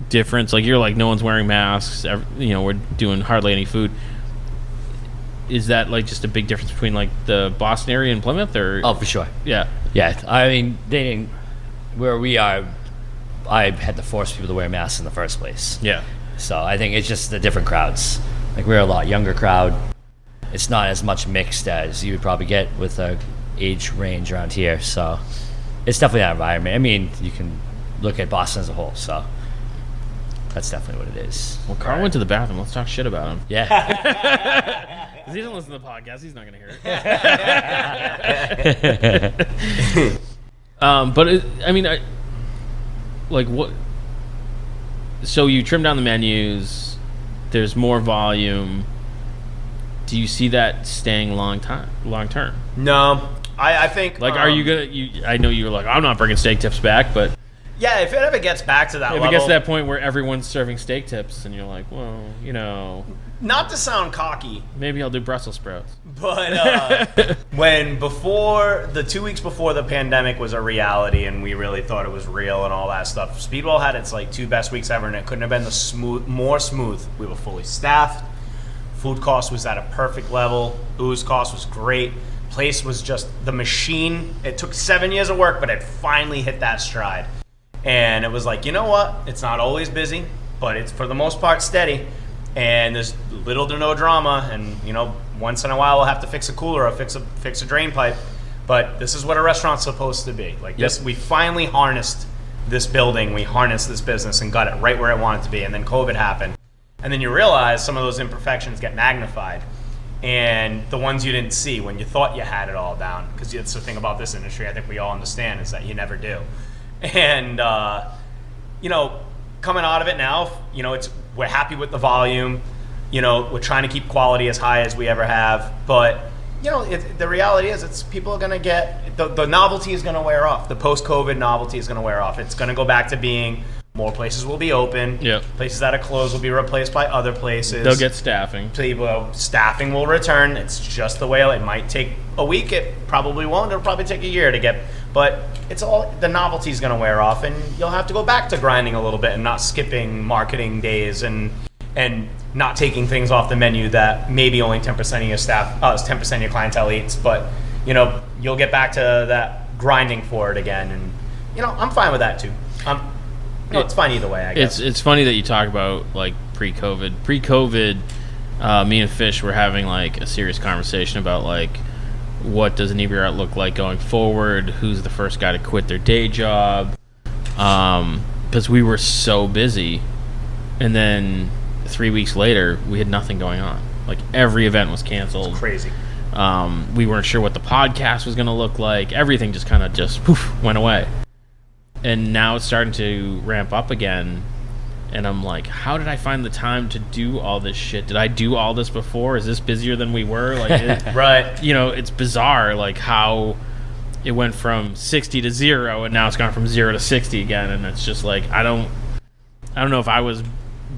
Speaker 1: difference? Like, you're like, no one's wearing masks. We're doing hardly any food. Is that like just a big difference between like the Boston area and Plymouth, or?
Speaker 3: Oh, for sure.
Speaker 1: Yeah.
Speaker 3: Yeah, I mean, they didn't. Where we are, I had to force people to wear masks in the first place.
Speaker 1: Yeah.
Speaker 3: So I think it's just the different crowds. Like, we're a lot younger crowd. It's not as much mixed as you would probably get with a age range around here. So it's definitely that environment. I mean, you can look at Boston as a whole. So that's definitely what it is.
Speaker 1: Well, Karl went to the bathroom. Let's talk shit about him.
Speaker 3: Yeah.
Speaker 1: Because he doesn't listen to the podcast. He's not going to hear it. But, what... So you trim down the menus. There's more volume. Do you see that staying long term?
Speaker 2: No, I think.
Speaker 1: Like, are you gonna? I know you were like, I'm not bringing steak tips back, but
Speaker 2: yeah, if it ever gets back to that
Speaker 1: if
Speaker 2: level,
Speaker 1: it gets to that point where everyone's serving steak tips, and you're like, well,
Speaker 2: not to sound cocky,
Speaker 1: maybe I'll do Brussels sprouts.
Speaker 2: But before the 2 weeks before the pandemic was a reality, and we really thought it was real and all that stuff, Speedwell had its like 2 best weeks ever, and it couldn't have been more smooth. We were fully staffed. Food cost was at a perfect level. Booze cost was great. Place was just the machine. It took 7 years of work, but it finally hit that stride. And it was like, you know what? It's not always busy, but it's for the most part steady. And there's little to no drama. And, once in a while we'll have to fix a cooler or fix a drain pipe. But this is what a restaurant's supposed to be. Like this, we finally harnessed this building. We harnessed this business and got it right where it wanted to be. And then COVID happened. And then you realize some of those imperfections get magnified. And the ones you didn't see when you thought you had it all down. Because that's the thing about this industry, I think we all understand, is that you never do. And, coming out of it now, we're happy with the volume. We're trying to keep quality as high as we ever have. But, the reality is people are going to get, the novelty is going to wear off. The post-COVID novelty is going to wear off. It's going to go back to being more places will be open.
Speaker 1: Yep.
Speaker 2: Places that are closed will be replaced by other places.
Speaker 1: They'll get staffing.
Speaker 2: Staffing will return. It's just the way it might take a week. It probably won't. It'll probably take a year to get. But it's all the novelty is going to wear off, and you'll have to go back to grinding a little bit and not skipping marketing days and not taking things off the menu that maybe only 10% of your staff, 10% of your clientele eats. But you'll get back to that grinding for it again, and I'm fine with that too. It's fine either way, I guess.
Speaker 1: It's funny that you talk about like pre-COVID. Pre-COVID, me and Fish were having like a serious conversation about like what does Inebriate look like going forward? Who's the first guy to quit their day job? Because we were so busy, and then 3 weeks later we had nothing going on. Like every event was canceled.
Speaker 2: It's crazy.
Speaker 1: We weren't sure what the podcast was going to look like. Everything just kind of poof, went away. And now it's starting to ramp up again. And I'm like, how did I find the time to do all this shit? Did I do all this before? Is this busier than we were? Like,
Speaker 2: right.
Speaker 1: It's bizarre, like how it went from 60 to 0, and now it's gone from 0 to 60 again. And it's just like, I don't know if I was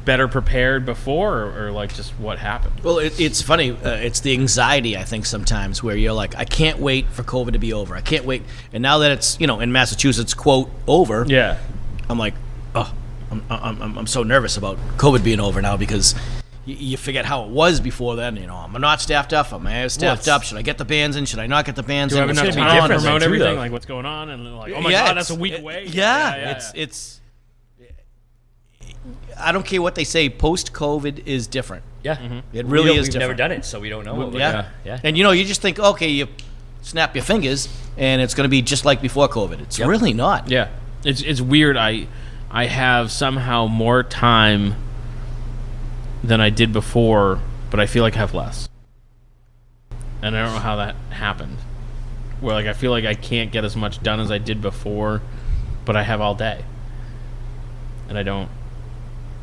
Speaker 1: better prepared before or like just what happened.
Speaker 4: Well, it's funny. It's the anxiety, I think, sometimes where you're like, I can't wait for COVID to be over. I can't wait. And now that it's, in Massachusetts, quote, over,
Speaker 1: yeah,
Speaker 4: I'm like, oh, I'm so nervous about COVID being over now because you forget how it was before then. I'm not staffed up. Am I staffed up? Should I get the bands in? Should I not get the bands
Speaker 1: in?
Speaker 4: Do
Speaker 1: I have enough time to promote everything? Like, what's going on? And like, oh my God, that's a week away.
Speaker 4: It's I don't care what they say. Post-COVID is different.
Speaker 3: Yeah,
Speaker 4: it really is
Speaker 3: We've
Speaker 4: different.
Speaker 3: never done it, so we don't know.
Speaker 4: Yeah. And you just think, okay, you snap your fingers, and it's going to be just like before COVID. It's really not.
Speaker 1: Yeah, it's weird. I have somehow more time than I did before, but I feel like I have less, and I don't know how that happened. Where like I feel like I can't get as much done as I did before, but I have all day, and I don't.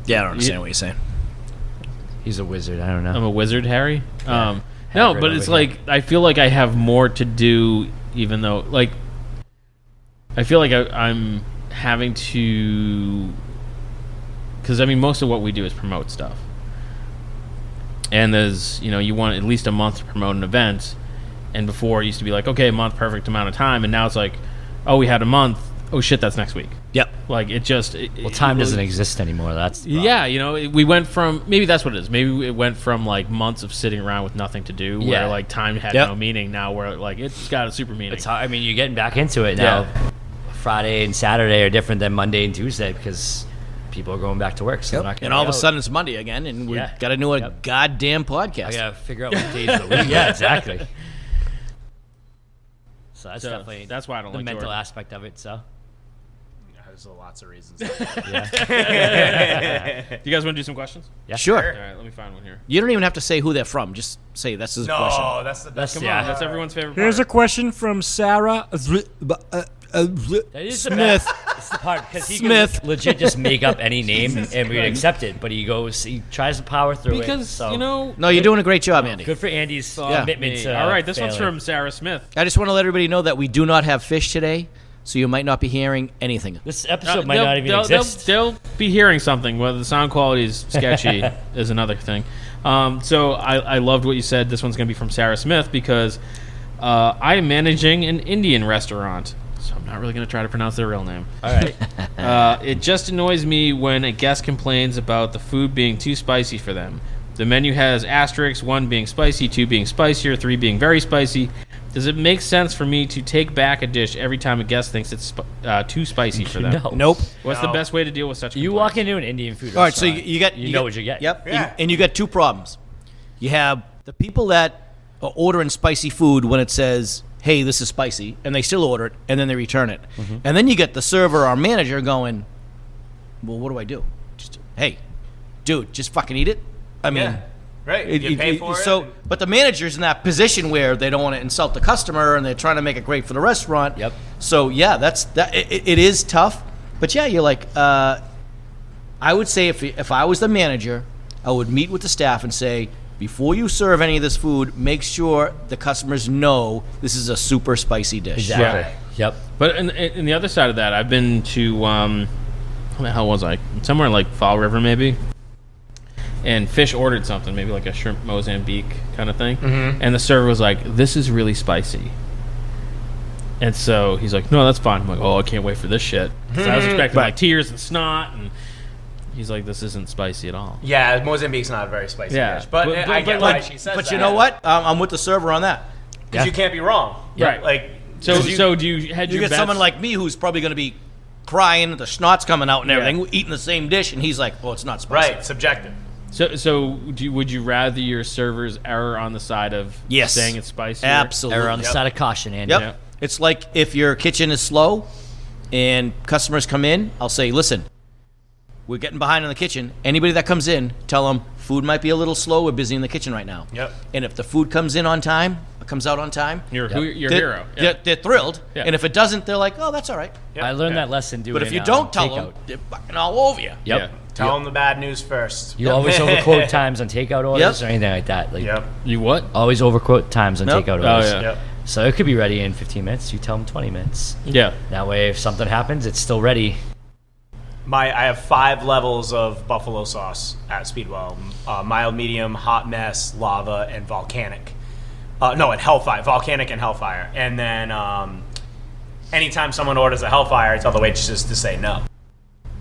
Speaker 4: Yeah, I don't understand what you're saying.
Speaker 3: He's a wizard. I don't know.
Speaker 1: I'm a wizard, Harry.
Speaker 3: Yeah.
Speaker 1: No, but it's like I feel like I have more to do, even though like I feel like I'm having to, because I mean most of what we do is promote stuff, and there's you want at least a month to promote an event, and before it used to be like, okay, a month, perfect amount of time, and now it's like, oh, we had a month, oh shit, that's next week.
Speaker 4: Yep.
Speaker 1: Like it just.
Speaker 3: Time doesn't exist anymore. That's the problem.
Speaker 1: Yeah, you know, we went from maybe that's what it is. Maybe it went from like months of sitting around with nothing to do, where like time had no meaning. Now where like it's got a super meaning.
Speaker 3: It's hard. I mean, you're getting back into it now. Friday and Saturday are different than Monday and Tuesday because people are going back to work. So they're not
Speaker 4: and all of a sudden it's Monday again, and we got to do a goddamn podcast.
Speaker 3: I gotta figure out what days of the week. Yeah, exactly. So that's definitely
Speaker 1: why I don't
Speaker 3: the
Speaker 1: like
Speaker 3: mental
Speaker 1: Jordan.
Speaker 3: aspect of it. So
Speaker 2: There's lots of reasons.
Speaker 1: You guys want to do some questions?
Speaker 3: yeah,
Speaker 4: Sure.
Speaker 1: All right, let me find one here.
Speaker 4: You don't even have to say who they're from. Just say that's his question.
Speaker 2: No, that's the best.
Speaker 1: Come on, that's everyone's favorite part.
Speaker 5: Here's a question from Sarah
Speaker 3: That is the
Speaker 4: Smith.
Speaker 3: best. It's the part because he
Speaker 4: Smith.
Speaker 3: can legit just make up any name and we'd accept it. But he tries to power through it.
Speaker 1: Because
Speaker 3: So
Speaker 1: you know.
Speaker 4: No, you're doing a great job, Andy.
Speaker 3: good for Andy's
Speaker 4: Yeah.
Speaker 3: commitment to.
Speaker 1: All right, this one's
Speaker 3: failing.
Speaker 1: from Sarah Smith.
Speaker 4: I just want to let everybody know that we do not have fish today, so you might not be hearing anything.
Speaker 3: This episode might not even exist.
Speaker 1: They'll be hearing something. Whether the sound quality is sketchy is another thing. So I loved what you said. This one's going to be from Sarah Smith because I am managing an Indian restaurant. So I'm not really going to try to pronounce their real name.
Speaker 3: All right.
Speaker 1: It just annoys me when a guest complains about the food being too spicy for them. The menu has asterisks, 1 being spicy, 2 being spicier, 3 being very spicy. Does it make sense for me to take back a dish every time a guest thinks it's too spicy for them?
Speaker 3: No.
Speaker 4: Nope.
Speaker 1: What's the best way to deal with such
Speaker 3: You
Speaker 1: complaints?
Speaker 3: walk into an Indian food
Speaker 4: All right, so
Speaker 3: restaurant.
Speaker 4: you
Speaker 3: know what you get.
Speaker 4: Yep.
Speaker 2: Yeah.
Speaker 4: And you got two problems. You have the people that are ordering spicy food when it says, hey, this is spicy, and they still order it, and then they return it. And then you get the server or manager going, well, what do I do? Hey, dude, just fucking eat it? I mean...
Speaker 2: Yeah. Right. You pay for it.
Speaker 4: So, but the manager's in that position where they don't want to insult the customer, and they're trying to make it great for the restaurant.
Speaker 3: Yep.
Speaker 4: So yeah, it is tough. But yeah, you're like, I would say if I was the manager, I would meet with the staff and say, before you serve any of this food, make sure the customers know this is a super spicy dish.
Speaker 3: Exactly.
Speaker 1: Yeah.
Speaker 3: Yep.
Speaker 1: But in the other side of that, I've been to where the hell was I? Somewhere in like Fall River maybe. And Fish ordered something, maybe like a shrimp Mozambique kind of thing. And the server was like, "This is really spicy." And so he's like, "No, that's fine." I'm like, "Oh, I can't wait for this shit." So I was expecting like tears and snot, and he's like, "This isn't spicy at all."
Speaker 2: Yeah, Mozambique's not a very spicy
Speaker 1: Yeah.
Speaker 2: dish, but I get why she says
Speaker 4: But
Speaker 2: that.
Speaker 4: you know what? I'm with the server on that.
Speaker 2: Because you can't be wrong.
Speaker 1: Right.
Speaker 2: Like,
Speaker 1: So do you had
Speaker 4: You
Speaker 1: your
Speaker 4: get someone
Speaker 1: bets-
Speaker 4: like me who's probably going to be crying, the snot's coming out and everything, eating the same dish, and he's like, "Oh, it's not spicy."
Speaker 2: right, subjective.
Speaker 1: So would you rather your servers err on the side of
Speaker 4: Yes.
Speaker 1: saying it's spicy?
Speaker 4: Absolutely.
Speaker 3: Err on the side of caution, Andy.
Speaker 4: Yep.
Speaker 1: Yeah.
Speaker 4: It's like if your kitchen is slow and customers come in, I'll say, listen, we're getting behind in the kitchen. Anybody that comes in, tell them food might be a little slow. We're busy in the kitchen right now.
Speaker 2: Yep.
Speaker 4: And if the food comes in on time, comes out on time,
Speaker 1: You're
Speaker 3: Yep.
Speaker 1: your
Speaker 4: they're,
Speaker 1: hero.
Speaker 4: they're thrilled.
Speaker 1: Yeah.
Speaker 4: And if it doesn't, they're like, oh, that's all right.
Speaker 2: Yep.
Speaker 3: I learned that lesson doing
Speaker 4: But if you don't tell them, they're fucking all over you.
Speaker 3: Yep.
Speaker 1: Yeah.
Speaker 2: Tell them the bad news first.
Speaker 3: You always overquote times on takeout orders or anything like that. Like,
Speaker 2: Yep.
Speaker 1: You what?
Speaker 3: always overquote times on
Speaker 4: Nope.
Speaker 3: takeout
Speaker 1: Oh,
Speaker 3: orders.
Speaker 1: yeah.
Speaker 2: Yep.
Speaker 3: So it could be ready in 15 minutes. You tell them 20 minutes.
Speaker 1: Yeah.
Speaker 3: That way, if something happens, it's still ready.
Speaker 2: I have 5 levels of buffalo sauce at Speedwell: mild, medium, hot mess, lava, and volcanic. No, at Hellfire, volcanic and Hellfire. And then anytime someone orders a Hellfire, I tell the waitresses to say no,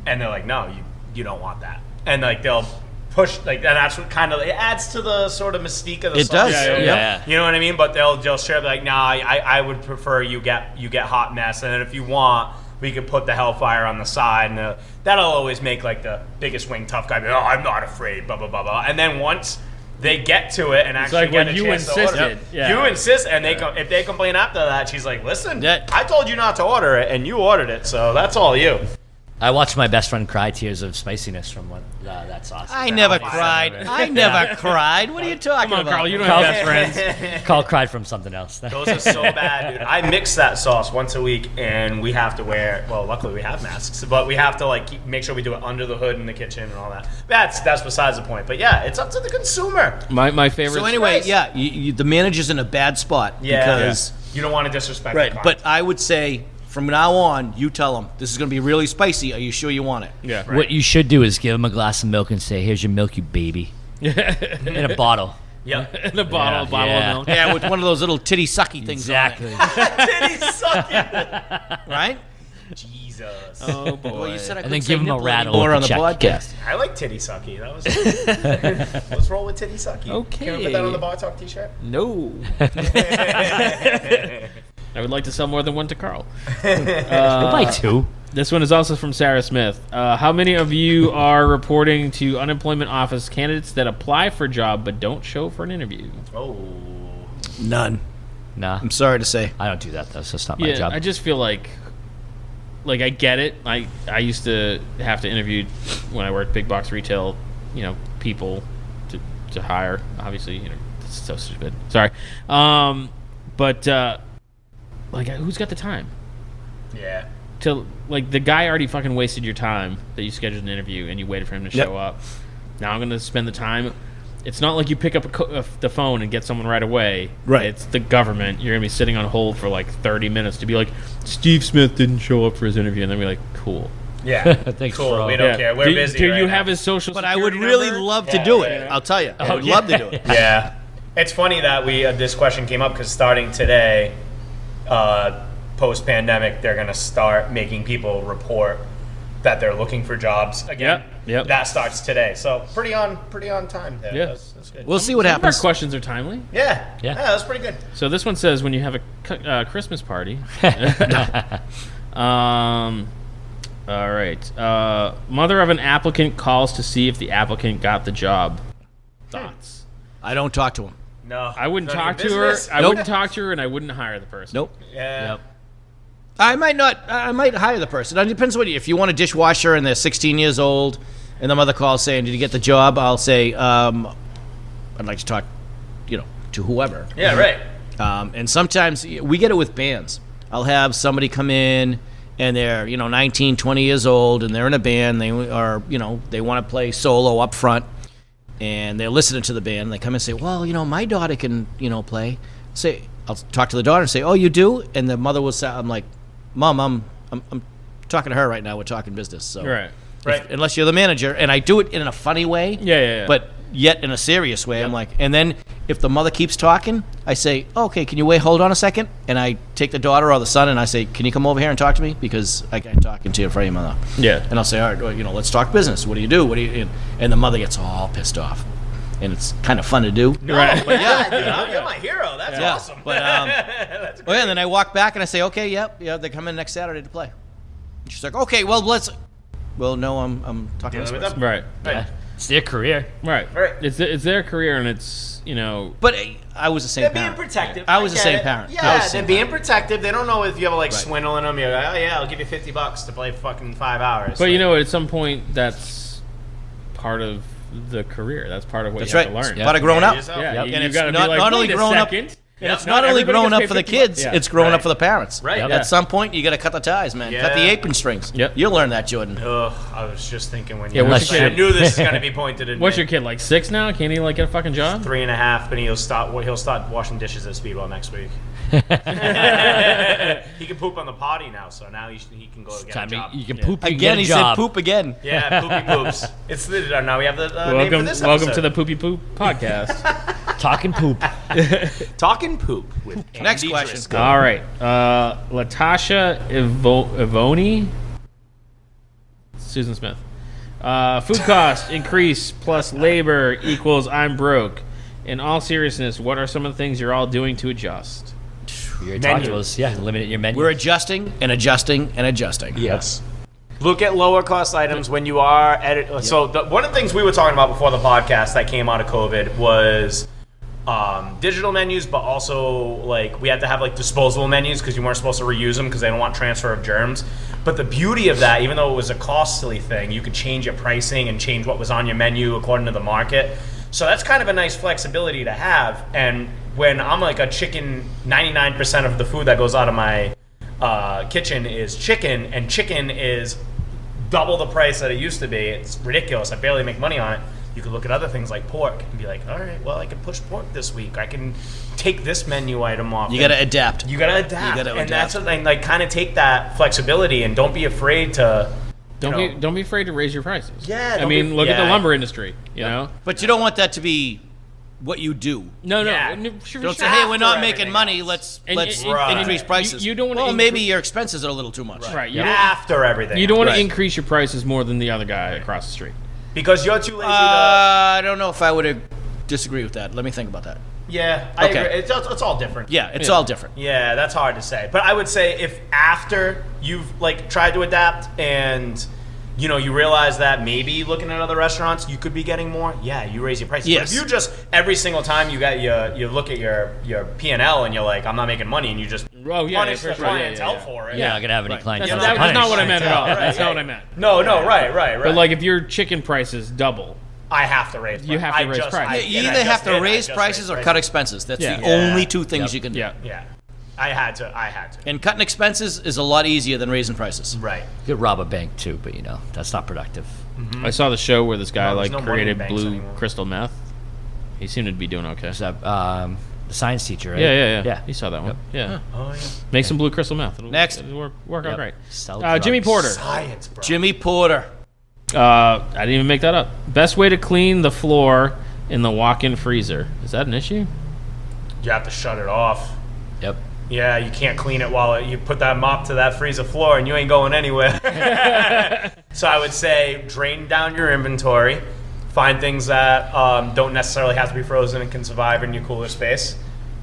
Speaker 2: and they're like, "No, you don't want that." And like they'll push and that's what kind of it adds to the sort of mystique of the
Speaker 4: It
Speaker 2: sauce.
Speaker 4: does. Yeah.
Speaker 2: You know what I mean? But they'll share like, "Nah, I would prefer you get hot mess, and then if you want, we could put the Hellfire on the side," and that'll always make like the biggest wing tough guy be, "Oh, I'm not afraid," blah blah blah blah. And then once they get to it and actually
Speaker 1: like
Speaker 2: get
Speaker 1: when
Speaker 2: a
Speaker 1: you
Speaker 2: chance to order,
Speaker 1: insisted. Yeah.
Speaker 2: you insist, and if they complain after that, she's like, "Listen,
Speaker 4: Yeah.
Speaker 2: I told you not to order it, and you ordered it, so that's all you."
Speaker 3: I watched my best friend cry tears of spiciness from that sauce.
Speaker 4: I never cried. I never cried. What are you talking
Speaker 1: Come on,
Speaker 4: about?
Speaker 1: Carl. You don't
Speaker 3: Carl-
Speaker 1: have best friends.
Speaker 3: Carl cried from something else.
Speaker 2: Those are so bad, dude. I mix that sauce once a week, and we have to wear. Well, luckily we have masks, but we have to like make sure we do it under the hood in the kitchen and all that. That's besides the point. But yeah, it's up to the consumer.
Speaker 1: My favorite.
Speaker 4: So anyway,
Speaker 2: Nice.
Speaker 4: yeah, the manager's in a bad spot because
Speaker 2: You don't want to disrespect.
Speaker 4: right.
Speaker 2: the client.
Speaker 4: But I would say from now on, you tell them this is going to be really spicy. Are you sure you want it?
Speaker 1: Yeah.
Speaker 3: What you should do is give him a glass of milk and say, "Here's your milk, you baby," in a bottle.
Speaker 2: Yep.
Speaker 1: In a bottle of milk.
Speaker 4: Yeah, with one of those little titty sucky things.
Speaker 3: Exactly.
Speaker 2: Titty sucking.
Speaker 4: On it, right?
Speaker 2: Jesus. Jesus.
Speaker 1: Oh boy.
Speaker 4: Well, you said I
Speaker 3: And
Speaker 4: couldn't
Speaker 3: then give
Speaker 4: say
Speaker 3: him a
Speaker 4: nipple
Speaker 3: rattle
Speaker 4: anymore
Speaker 3: of
Speaker 4: on
Speaker 3: the
Speaker 4: the
Speaker 3: check.
Speaker 4: podcast.
Speaker 2: I like titty sucky. That was. Let's roll with titty sucky.
Speaker 1: Okay.
Speaker 2: Can we put that on the Bar Talk T-shirt?
Speaker 1: No. I would like to sell more than one to Karl.
Speaker 3: We'll buy 2.
Speaker 1: This one is also from Sarah Smith. How many of you are reporting to unemployment office candidates that apply for a job but don't show for an interview?
Speaker 2: Oh.
Speaker 4: None.
Speaker 3: Nah,
Speaker 4: I'm sorry to say.
Speaker 3: I don't do that though. So it's not my
Speaker 1: Yeah,
Speaker 3: job.
Speaker 1: I just feel like I get it. I used to have to interview when I worked big box retail, people to hire. Obviously, it's so stupid. Sorry. But who's got the time?
Speaker 2: Yeah.
Speaker 1: The guy already fucking wasted your time that you scheduled an interview and you waited for him to show up. Now I'm going to spend the time. It's not like you pick up the phone and get someone right away.
Speaker 4: Right.
Speaker 1: It's the government. You're going to be sitting on hold for 30 minutes to be like, Steve Smith didn't show up for his interview. And then be like, cool.
Speaker 2: Yeah.
Speaker 3: Thanks,
Speaker 2: cool.
Speaker 3: bro.
Speaker 2: We don't care. We're busy.
Speaker 1: Do
Speaker 2: right
Speaker 1: you
Speaker 2: now.
Speaker 1: have his social
Speaker 4: But
Speaker 1: security
Speaker 4: I would really
Speaker 1: number?
Speaker 4: love to
Speaker 2: Yeah,
Speaker 4: do it.
Speaker 2: yeah.
Speaker 4: I'll tell you. I would love to do it.
Speaker 2: Yeah. It's funny that this question came up because starting today, post-pandemic, they're going to start making people report that they're looking for jobs again.
Speaker 1: Yep.
Speaker 2: That starts today. So pretty on time there.
Speaker 1: Yeah.
Speaker 2: That's good.
Speaker 4: We'll see what
Speaker 1: Some of our
Speaker 4: happens.
Speaker 1: questions are timely.
Speaker 2: Yeah.
Speaker 3: Yeah.
Speaker 2: That's pretty good.
Speaker 1: So this one says when you have a Christmas party. All right. Mother of an applicant calls to see if the applicant got the job. Thoughts?
Speaker 4: I don't talk to him.
Speaker 2: No.
Speaker 1: I wouldn't
Speaker 2: None of
Speaker 1: talk
Speaker 2: your
Speaker 1: to her.
Speaker 2: business.
Speaker 1: I wouldn't talk to her, and I wouldn't hire the person.
Speaker 4: Nope.
Speaker 2: Yeah.
Speaker 3: Yep.
Speaker 4: I might not. I might hire the person. It depends what. If you want a dishwasher and they're 16 years old, and the mother calls saying, "Did you get the job?" I'll say, "I'd like to talk, to whoever."
Speaker 2: Yeah, right.
Speaker 4: And sometimes we get it with bands. I'll have somebody come in and they're 19, 20 years old, and they're in a band. They are they want to play solo up front, and they're listening to the band. And they come and say, "Well, my daughter can play." I'll talk to the daughter and say, "Oh, you do?" And the mother will say, "I'm like, Mom, I'm talking to her right now. We're talking business." So
Speaker 1: Right.
Speaker 2: Right.
Speaker 4: unless you're the manager, and I do it in a funny way.
Speaker 1: Yeah.
Speaker 4: But yet in a serious way. I'm like, and then if the mother keeps talking, I say, "Okay, can you hold on a second?" And I take the daughter or the son and I say, "Can you come over here and talk to me? Because I can't talking to you in front of your mother."
Speaker 1: Yeah.
Speaker 4: And I'll say, "All right, well, let's talk business. What do you do? What do you?" And the mother gets all pissed off. And it's kind of fun to do.
Speaker 1: Right.
Speaker 2: But yeah, dude, you're my hero. That's
Speaker 4: Yeah.
Speaker 2: awesome.
Speaker 4: But,
Speaker 2: That's
Speaker 4: Oh, yeah, and then I walk back and I say, "Okay, yep, they come in next Saturday to play." And she's like, "Okay, well, let's." Well, no, I'm talking to this
Speaker 2: Dealing with
Speaker 4: person.
Speaker 1: Right.
Speaker 3: Yeah. It's their career.
Speaker 1: Right.
Speaker 2: Right.
Speaker 1: It's their career, and it's
Speaker 4: But I was the same
Speaker 2: They're
Speaker 4: parent.
Speaker 2: being protective.
Speaker 4: I was the
Speaker 2: get
Speaker 4: same
Speaker 2: it.
Speaker 4: parent. I was
Speaker 2: Yeah,
Speaker 4: the
Speaker 2: they're
Speaker 4: same
Speaker 2: being
Speaker 4: parent.
Speaker 2: protective. They don't know if you have swindling them. You're like, "Oh yeah, I'll give you $50 to play fucking 5 hours."
Speaker 1: But at some point, that's part of the career. That's part of what
Speaker 4: That's
Speaker 1: you
Speaker 4: right.
Speaker 1: have to learn.
Speaker 4: It's part of growing up.
Speaker 2: Yourself.
Speaker 1: Yeah,
Speaker 3: Yep.
Speaker 1: you
Speaker 4: And it's
Speaker 1: gotta be
Speaker 4: not-
Speaker 1: like,
Speaker 4: not only
Speaker 1: wait a
Speaker 4: grown up-
Speaker 1: second.
Speaker 4: And it's
Speaker 1: Not
Speaker 4: not only
Speaker 1: everybody
Speaker 4: growing
Speaker 1: gets
Speaker 4: up for
Speaker 1: paid
Speaker 4: the
Speaker 1: 50
Speaker 4: kids,
Speaker 1: bucks.
Speaker 4: it's growing up
Speaker 2: Right.
Speaker 4: for the parents.
Speaker 2: Right.
Speaker 1: Yep.
Speaker 2: Yeah.
Speaker 4: At some point, you got to cut the ties, man. Cut the
Speaker 2: Yeah.
Speaker 4: apron strings.
Speaker 1: Yep.
Speaker 4: You'll learn that, Jordan.
Speaker 2: Ugh, I was just thinking when
Speaker 1: Yeah,
Speaker 2: you
Speaker 1: what's
Speaker 2: were
Speaker 1: your
Speaker 2: I
Speaker 1: kid?
Speaker 2: knew this is going to be pointed at
Speaker 1: What's
Speaker 2: me.
Speaker 1: your kid, like 6 now? Can't he get a fucking job?
Speaker 2: 3.5, but he'll start washing dishes at Speedwell next week. He can poop on the potty now, so now he can go get a job.
Speaker 3: You can poop. You can
Speaker 4: Again,
Speaker 3: get a
Speaker 4: he
Speaker 3: job.
Speaker 4: said poop again.
Speaker 2: Yeah, poopy poops. It's now we have the name for
Speaker 1: Welcome
Speaker 2: this
Speaker 1: to
Speaker 2: episode.
Speaker 1: the Poopy Poop podcast.
Speaker 3: Talking poop.
Speaker 2: Talking poop with
Speaker 4: Next
Speaker 2: Andy
Speaker 4: question.
Speaker 2: Driscoll.
Speaker 1: All right. Latasha Ivoni. Susan Smith. Food cost increase plus labor equals I'm broke. In all seriousness, what are some of the things you're all doing to adjust?
Speaker 3: You already talked to us. Yeah, limiting your menu.
Speaker 4: We're adjusting and adjusting and adjusting.
Speaker 2: Yes. Look at lower cost items when you are So one of the things we were talking about before the podcast that came out of COVID was digital menus, but also we had to have disposable menus because you weren't supposed to reuse them because they don't want transfer of germs. But the beauty of that, even though it was a costly thing, you could change your pricing and change what was on your menu according to the market. So that's kind of a nice flexibility to have. And when I'm a chicken, 99% of the food that goes out of my kitchen is chicken, and chicken is double the price that it used to be. It's ridiculous. I barely make money on it. You could look at other things like pork and be like, all right, well, I can push pork this week. I can take this menu item off.
Speaker 4: You got to adapt.
Speaker 2: You got to adapt.
Speaker 4: You gotta
Speaker 2: and
Speaker 4: adapt.
Speaker 2: that's what kind of take that flexibility and don't be afraid to.
Speaker 1: Don't be afraid to raise your prices.
Speaker 2: Yeah,
Speaker 1: I mean, look at the lumber industry. You know.
Speaker 4: But you don't want that to be what you do.
Speaker 1: No,
Speaker 2: Yeah.
Speaker 1: sure,
Speaker 4: Don't
Speaker 1: sure.
Speaker 4: say, hey, we're not
Speaker 2: After
Speaker 4: making
Speaker 2: everything
Speaker 4: money.
Speaker 2: else.
Speaker 4: Let's
Speaker 2: Right.
Speaker 4: increase prices.
Speaker 1: You don't wanna
Speaker 4: Well, maybe
Speaker 1: incre-
Speaker 4: your expenses are a little too much.
Speaker 1: Right. You
Speaker 2: After everything.
Speaker 1: don't want to
Speaker 4: Right.
Speaker 1: increase your prices more than the other guy across the street.
Speaker 2: because you're too lazy to.
Speaker 4: I don't know if I would disagree with that. Let me think about that.
Speaker 2: Yeah, I
Speaker 4: Okay.
Speaker 2: agree. It's all different.
Speaker 4: Yeah, it's all different.
Speaker 2: Yeah, that's hard to say. But I would say if after you've like tried to adapt and you realize that maybe looking at other restaurants you could be getting more, yeah, you raise your prices.
Speaker 4: Yes.
Speaker 2: But if you just every single time you look at your P&L and you're like, I'm not making money, and you just
Speaker 1: Oh, yeah,
Speaker 2: punish
Speaker 1: for
Speaker 2: the
Speaker 1: sure.
Speaker 2: clientele
Speaker 1: Yeah.
Speaker 2: for it.
Speaker 3: You're not gonna have any clients.
Speaker 1: That's,
Speaker 3: that
Speaker 1: that's not
Speaker 3: punish.
Speaker 1: what I meant at all.
Speaker 2: Right,
Speaker 1: That's not
Speaker 2: right.
Speaker 1: what I meant.
Speaker 2: No, right.
Speaker 1: But like if your chicken prices double,
Speaker 2: I have to raise.
Speaker 1: You have to raise prices.
Speaker 4: You either have to raise prices or cut expenses. That's
Speaker 1: Yeah.
Speaker 4: the
Speaker 2: Yeah.
Speaker 4: only two things you can do.
Speaker 1: yeah.
Speaker 2: Yeah, I had to.
Speaker 4: And cutting expenses is a lot easier than raising prices.
Speaker 2: Right.
Speaker 3: You could rob a bank too, but that's not productive.
Speaker 1: I saw the show where this guy
Speaker 2: No, there's
Speaker 1: like
Speaker 2: no money in
Speaker 1: created
Speaker 2: banks
Speaker 1: blue
Speaker 2: anymore.
Speaker 1: crystal meth. He seemed to be doing okay.
Speaker 3: Is that the science teacher, right?
Speaker 1: Yeah.
Speaker 3: Yeah.
Speaker 1: You saw that one. Yeah.
Speaker 2: Oh yeah.
Speaker 1: Make some blue crystal meth.
Speaker 4: Next.
Speaker 1: It'll work out
Speaker 3: Yep.
Speaker 1: great.
Speaker 3: Sell
Speaker 1: Jimmy
Speaker 3: drugs.
Speaker 1: Porter.
Speaker 2: Science, bro.
Speaker 4: Jimmy Porter.
Speaker 1: I didn't even make that up. Best way to clean the floor in the walk-in freezer. Is that an issue?
Speaker 2: You have to shut it off.
Speaker 3: Yep.
Speaker 2: Yeah, you can't clean it while you put that mop to that freezer floor and you ain't going anywhere. So I would say drain down your inventory. Find things that don't necessarily have to be frozen and can survive in your cooler space.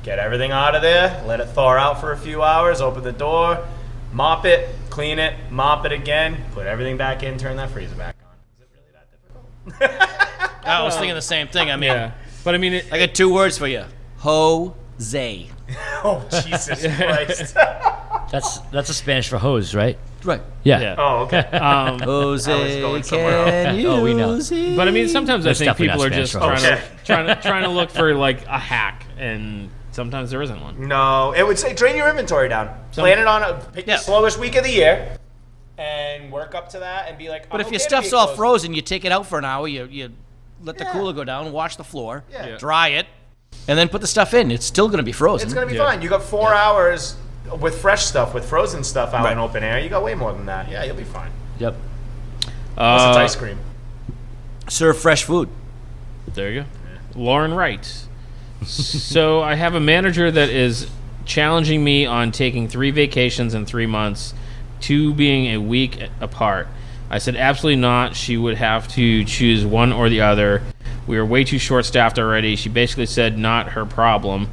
Speaker 2: Get everything out of there. Let it thaw out for a few hours. Open the door. Mop it. Clean it. Mop it again. Put everything back in. Turn that freezer back on. Is it really that difficult?
Speaker 4: I was thinking the same thing. I mean,
Speaker 1: Yeah. But I mean,
Speaker 4: I got two words for you. Jose.
Speaker 2: Oh, Jesus Christ.
Speaker 3: That's a Spanish for hose, right?
Speaker 4: Right.
Speaker 3: Yeah.
Speaker 1: yeah.
Speaker 2: Oh, okay.
Speaker 4: Jose,
Speaker 2: going somewhere
Speaker 4: can you
Speaker 3: Oh, we know.
Speaker 4: see?
Speaker 1: But I mean, sometimes
Speaker 3: There's
Speaker 1: I think
Speaker 3: definitely
Speaker 1: people
Speaker 3: not
Speaker 1: are just
Speaker 3: Spanish
Speaker 1: trying
Speaker 2: for
Speaker 1: to trying to look for like a hack, and sometimes there isn't one.
Speaker 2: No, it would say drain your inventory down. Plan it on pick
Speaker 4: Yeah.
Speaker 2: the slowest week of the year and work up to that and be like,
Speaker 4: But
Speaker 2: I'm
Speaker 4: if your
Speaker 2: okay to
Speaker 4: stuff's
Speaker 2: be
Speaker 4: all
Speaker 2: closed.
Speaker 4: frozen, you take it out for an hour, you let the
Speaker 2: Yeah.
Speaker 4: cooler go down, wash the floor,
Speaker 2: Yeah.
Speaker 4: dry it, and then put the stuff in. It's still going to be frozen.
Speaker 2: It's going to be
Speaker 1: Yeah.
Speaker 2: fine. You got 4 hours with fresh stuff, with frozen stuff out
Speaker 4: Right.
Speaker 2: in open air. You got way more than that. Yeah, you'll be fine.
Speaker 3: Yep.
Speaker 2: Unless it's ice cream.
Speaker 4: Serve fresh food.
Speaker 1: There you go. Lauren Wright. So I have a manager that is challenging me on taking 3 vacations in 3 months, 2 being a week apart. I said absolutely not. She would have to choose one or the other. We are way too short-staffed already. She basically said not her problem.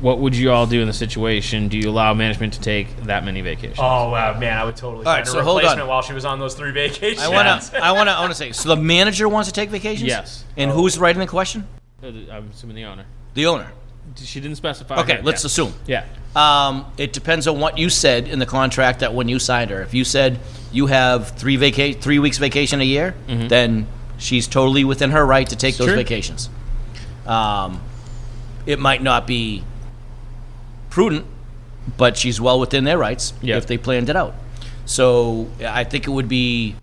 Speaker 1: What would you all do in the situation? Do you allow management to take that many vacations?
Speaker 2: Oh, wow, man. I would totally
Speaker 4: All
Speaker 2: find
Speaker 4: right,
Speaker 2: a
Speaker 4: so hold
Speaker 2: replacement
Speaker 4: on.
Speaker 2: while she was on those 3 vacations.
Speaker 4: I want to say. So the manager wants to take vacations.
Speaker 1: Yes.
Speaker 4: And who's writing the question?
Speaker 1: I'm assuming the owner.
Speaker 4: The owner.
Speaker 1: She didn't specify.
Speaker 4: Okay,
Speaker 1: her.
Speaker 4: let's
Speaker 1: Yeah.
Speaker 4: assume.
Speaker 1: Yeah.
Speaker 4: It depends on what you said in the contract that when you signed her. If you said you have 3 weeks vacation a year, then she's totally within her right to take those
Speaker 1: Sure.
Speaker 4: vacations. It might not be prudent, but she's well within their rights
Speaker 1: Yeah.
Speaker 4: if they planned it out. So I think it would be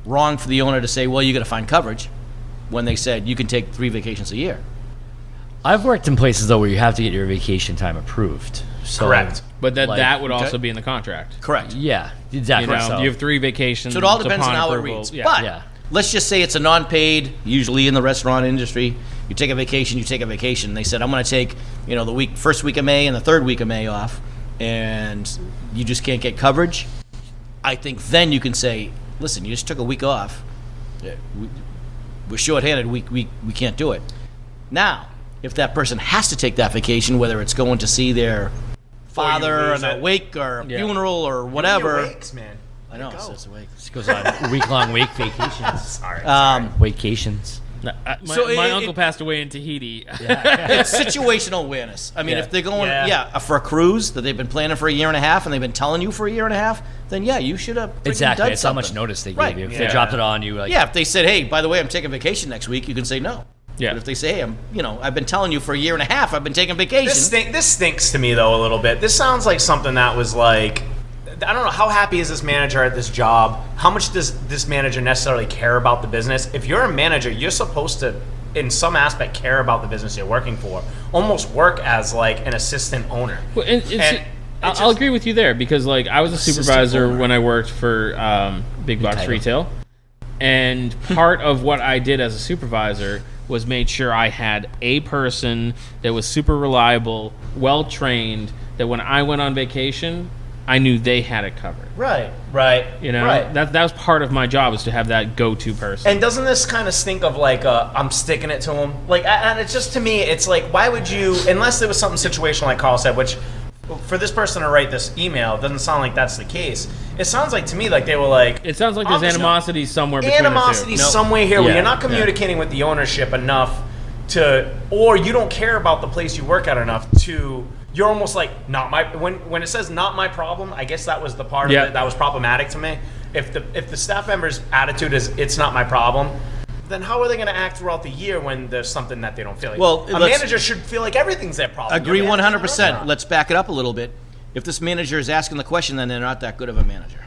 Speaker 4: wrong for the owner to say, well, you got to find coverage when they said you can take 3 vacations a year.
Speaker 3: I've worked in places though where you have to get your vacation time approved. So,
Speaker 2: Correct.
Speaker 1: But that
Speaker 3: Like-
Speaker 1: that would also
Speaker 4: Okay.
Speaker 1: be in the contract.
Speaker 4: Correct.
Speaker 3: Yeah,
Speaker 1: You
Speaker 3: exactly.
Speaker 1: know,
Speaker 3: so,
Speaker 1: you have 3 vacations.
Speaker 4: So it all depends on
Speaker 1: upon
Speaker 4: how
Speaker 1: approval.
Speaker 4: it reads.
Speaker 1: Yeah.
Speaker 4: But
Speaker 3: Yeah.
Speaker 4: let's just say it's a non-paid, usually in the restaurant industry. You take a vacation, you take a vacation. They said, I'm going to take, the first week of May and the third week of May off, and you just can't get coverage. I think then you can say, listen, you just took a week off. We're shorthanded. We can't do it. Now, if that person has to take that vacation, whether it's going to see their father
Speaker 2: lose
Speaker 4: in a
Speaker 2: it.
Speaker 4: wake or a
Speaker 1: Yeah.
Speaker 4: funeral or
Speaker 2: Your
Speaker 4: whatever.
Speaker 2: wakes, man.
Speaker 4: I know,
Speaker 2: Go.
Speaker 4: it says awake.
Speaker 3: This goes on week-long vacations.
Speaker 2: Sorry.
Speaker 3: Vacations.
Speaker 1: No, my
Speaker 4: So
Speaker 1: my
Speaker 4: it-
Speaker 1: uncle passed away in Tahiti.
Speaker 4: It's situational awareness. I mean,
Speaker 1: Yeah.
Speaker 4: if they're going,
Speaker 2: Yeah.
Speaker 4: for a cruise that they've been planning for a year and a half and they've been telling you for a year and a half, then yeah, you should have freaking
Speaker 3: Exactly.
Speaker 4: done
Speaker 3: It's how much
Speaker 4: something.
Speaker 3: notice they gave
Speaker 4: Right.
Speaker 3: you. If
Speaker 2: Yeah.
Speaker 3: they dropped it on you, like
Speaker 4: Yeah, if they said, hey, by the way, I'm taking vacation next week, you can say no.
Speaker 1: Yeah.
Speaker 4: But if they say, hey, I've been telling you for a year and a half, I've been taking vacation.
Speaker 2: This stinks to me though a little bit. This sounds like something that was like, I don't know, how happy is this manager at this job? How much does this manager necessarily care about the business? If you're a manager, you're supposed to, in some aspect, care about the business you're working for. Almost work as like an assistant owner.
Speaker 1: Well,
Speaker 2: And
Speaker 1: I'll
Speaker 2: it's
Speaker 1: I'll
Speaker 2: just-
Speaker 1: agree with you there because like I was a supervisor
Speaker 4: owner.
Speaker 1: when I worked for big box
Speaker 3: title.
Speaker 1: retail, and part of what I did as a supervisor was made sure I had a person that was super reliable, well trained, that when I went on vacation, I knew they had it covered.
Speaker 2: Right.
Speaker 1: You know,
Speaker 2: Right.
Speaker 1: that was part of my job, is to have that go-to person.
Speaker 2: And doesn't this kind of stink of like I'm sticking it to him? Like, and it's just, to me, it's like, why would you, unless there was something situational like Karl said, which for this person to write this email, it doesn't sound like that's the case. It sounds like to me like they were like,
Speaker 1: It sounds like there's animosity somewhere between
Speaker 2: animosity
Speaker 1: the two.
Speaker 2: somewhere here where
Speaker 3: Yeah,
Speaker 2: you're not communicating with the ownership enough to, or you don't care about the place you work at enough to. You're almost like, not my, when it says not my problem, I guess that was the part of it that was problematic to me. If the staff member's attitude is it's not my problem, then how are they going to act throughout the year when there's something that they don't feel like?
Speaker 4: Well,
Speaker 2: a manager should feel like everything's their problem.
Speaker 4: Agree
Speaker 2: Your manager's
Speaker 4: 100%.
Speaker 2: restaurant.
Speaker 4: Let's back it up a little bit. If this manager is asking the question, then they're not that good of a manager.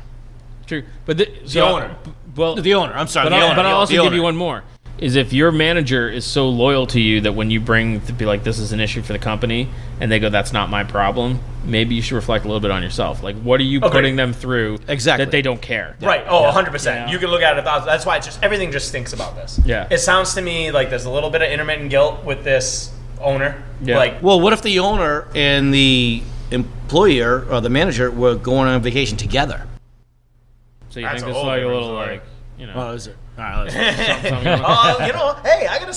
Speaker 1: True, but the
Speaker 2: owner.
Speaker 1: Well,
Speaker 4: The owner. I'm sorry.
Speaker 1: But
Speaker 4: the owner.
Speaker 1: But I'll also
Speaker 4: The
Speaker 1: give
Speaker 4: owner.
Speaker 1: you one more. Is if your manager is so loyal to you that when you bring to be like, this is an issue for the company, and they go, that's not my problem, maybe you should reflect a little bit on yourself. Like, what are you putting them through
Speaker 4: Exactly.
Speaker 1: that they don't care?
Speaker 2: Right. Oh, 100%.
Speaker 1: Yeah.
Speaker 2: You can look at it. That's why it's just, everything just stinks about this.
Speaker 1: Yeah.
Speaker 2: It sounds to me like there's a little bit of intermittent guilt with this owner.
Speaker 1: Yeah.
Speaker 2: Like,
Speaker 4: Well, what if the owner and the employer or the manager were going on vacation together?
Speaker 1: So you
Speaker 2: That's
Speaker 1: think
Speaker 2: a
Speaker 1: it's
Speaker 2: whole
Speaker 1: like a
Speaker 2: different
Speaker 1: little
Speaker 2: story.
Speaker 1: like, you know.
Speaker 4: Oh, is it? All right, let's
Speaker 2: you know, hey, I got a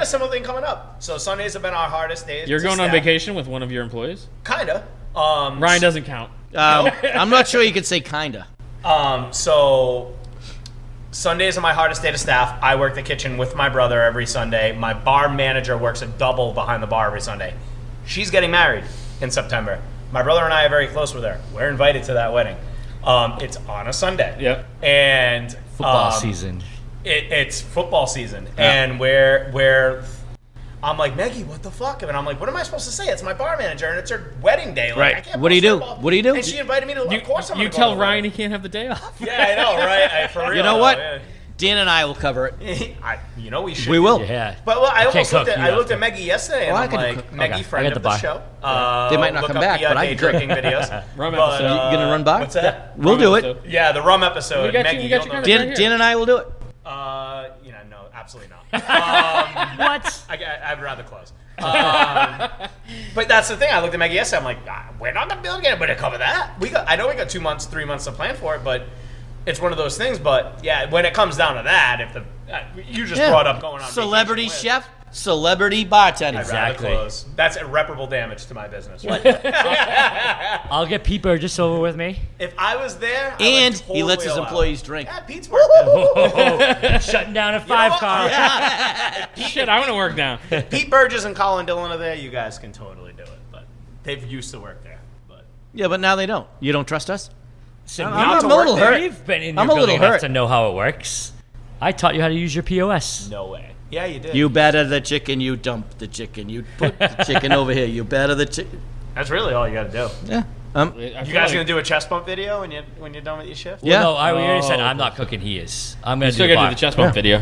Speaker 2: similar thing coming up. So Sundays have been our hardest days.
Speaker 1: You're
Speaker 2: to
Speaker 1: going on
Speaker 2: staff.
Speaker 1: vacation with one of your employees?
Speaker 2: Kinda.
Speaker 1: Ryan doesn't count.
Speaker 4: I'm not sure you could say kinda.
Speaker 2: So Sundays are my hardest day to staff. I work the kitchen with my brother every Sunday. My bar manager works a double behind the bar every Sunday. She's getting married in September. My brother and I are very close with her. We're invited to that wedding. It's on a Sunday.
Speaker 1: Yep.
Speaker 2: And
Speaker 3: Football season.
Speaker 2: It's football season, and we're I'm like, Maggie, what the fuck? And I'm like, what am I supposed to say? It's my bar manager, and it's her wedding day. Like,
Speaker 4: Right.
Speaker 2: I can't
Speaker 4: What do you
Speaker 2: post
Speaker 4: do?
Speaker 2: her ball.
Speaker 4: What do you do?
Speaker 2: And she invited me to. Of course, I'm
Speaker 1: You
Speaker 2: gonna
Speaker 1: tell
Speaker 2: go to the
Speaker 1: Ryan
Speaker 2: wedding.
Speaker 1: he can't have the day off.
Speaker 2: Yeah, I know, right? For real.
Speaker 4: You know what?
Speaker 2: though,
Speaker 4: Dan and I will cover it.
Speaker 2: yeah. We should.
Speaker 4: We will.
Speaker 3: Yeah.
Speaker 2: But well, I almost
Speaker 3: cook,
Speaker 2: looked at
Speaker 3: you
Speaker 2: I
Speaker 3: have
Speaker 2: looked
Speaker 3: to.
Speaker 2: at Maggie yesterday, and
Speaker 4: Well, I
Speaker 2: I'm
Speaker 4: could
Speaker 2: like,
Speaker 4: cook.
Speaker 2: Maggie,
Speaker 3: Okay, I
Speaker 2: friend
Speaker 3: got
Speaker 2: of
Speaker 3: the
Speaker 2: the
Speaker 3: bar.
Speaker 2: show.
Speaker 4: They might not
Speaker 2: look
Speaker 4: come
Speaker 2: up
Speaker 4: back,
Speaker 2: the,
Speaker 4: but I
Speaker 2: day
Speaker 4: can cook.
Speaker 2: drinking videos.
Speaker 1: Rum
Speaker 2: But,
Speaker 1: episode.
Speaker 4: You gonna run by?
Speaker 2: What's that?
Speaker 4: We'll do it.
Speaker 1: Yeah.
Speaker 2: Yeah, the rum episode.
Speaker 1: We got you-
Speaker 2: Maggie,
Speaker 1: we got
Speaker 2: you'll
Speaker 1: you
Speaker 2: know.
Speaker 1: covered. Right here.
Speaker 4: Dan and I will do it.
Speaker 2: No, absolutely not.
Speaker 3: What?
Speaker 2: I'd rather close. But that's the thing. I looked at Maggie yesterday. I'm like, we're not gonna be able to get anybody to cover that. I know we got 2 months, 3 months to plan for it, but it's one of those things. But yeah, when it comes down to that, if you just brought up going on
Speaker 4: Celebrity
Speaker 2: vacation with,
Speaker 4: chef, celebrity bartender.
Speaker 2: I'd
Speaker 3: Exactly.
Speaker 2: rather close. That's irreparable damage to my business.
Speaker 3: I'll get Pete Burgess over with me.
Speaker 2: If I was there, I
Speaker 4: And
Speaker 2: would
Speaker 4: he lets his
Speaker 2: totally allow
Speaker 4: employees
Speaker 2: it.
Speaker 4: drink.
Speaker 2: Yeah, Pete's worked.
Speaker 3: Shutting down at
Speaker 2: You know
Speaker 3: 5,
Speaker 2: what?
Speaker 3: Carl.
Speaker 1: Shit, I want to work now.
Speaker 2: Pete Burgess and Colin Dillon are there. You guys can totally do it, but they've used to work there. But
Speaker 4: Yeah, but now they don't. You don't trust us?
Speaker 3: So
Speaker 2: Not to
Speaker 4: I'm a
Speaker 2: work
Speaker 4: little
Speaker 2: there.
Speaker 4: hurt.
Speaker 3: You've been in
Speaker 4: I'm
Speaker 3: your
Speaker 4: a little
Speaker 3: building enough
Speaker 4: hurt.
Speaker 3: to know how it works. I taught you how to use your POS.
Speaker 2: no way. Yeah, you did.
Speaker 4: You batter the chicken, you dump the chicken, you put the chicken over here, you batter the chicken.
Speaker 2: That's really all you got to do.
Speaker 4: Yeah.
Speaker 2: You guys gonna do a chest bump video when you're done with your shift?
Speaker 4: Yeah.
Speaker 3: No, we already said I'm not cooking. He is. I'm gonna
Speaker 1: You
Speaker 3: do
Speaker 1: still
Speaker 3: the
Speaker 1: got to
Speaker 3: bar.
Speaker 1: do the chest bump video.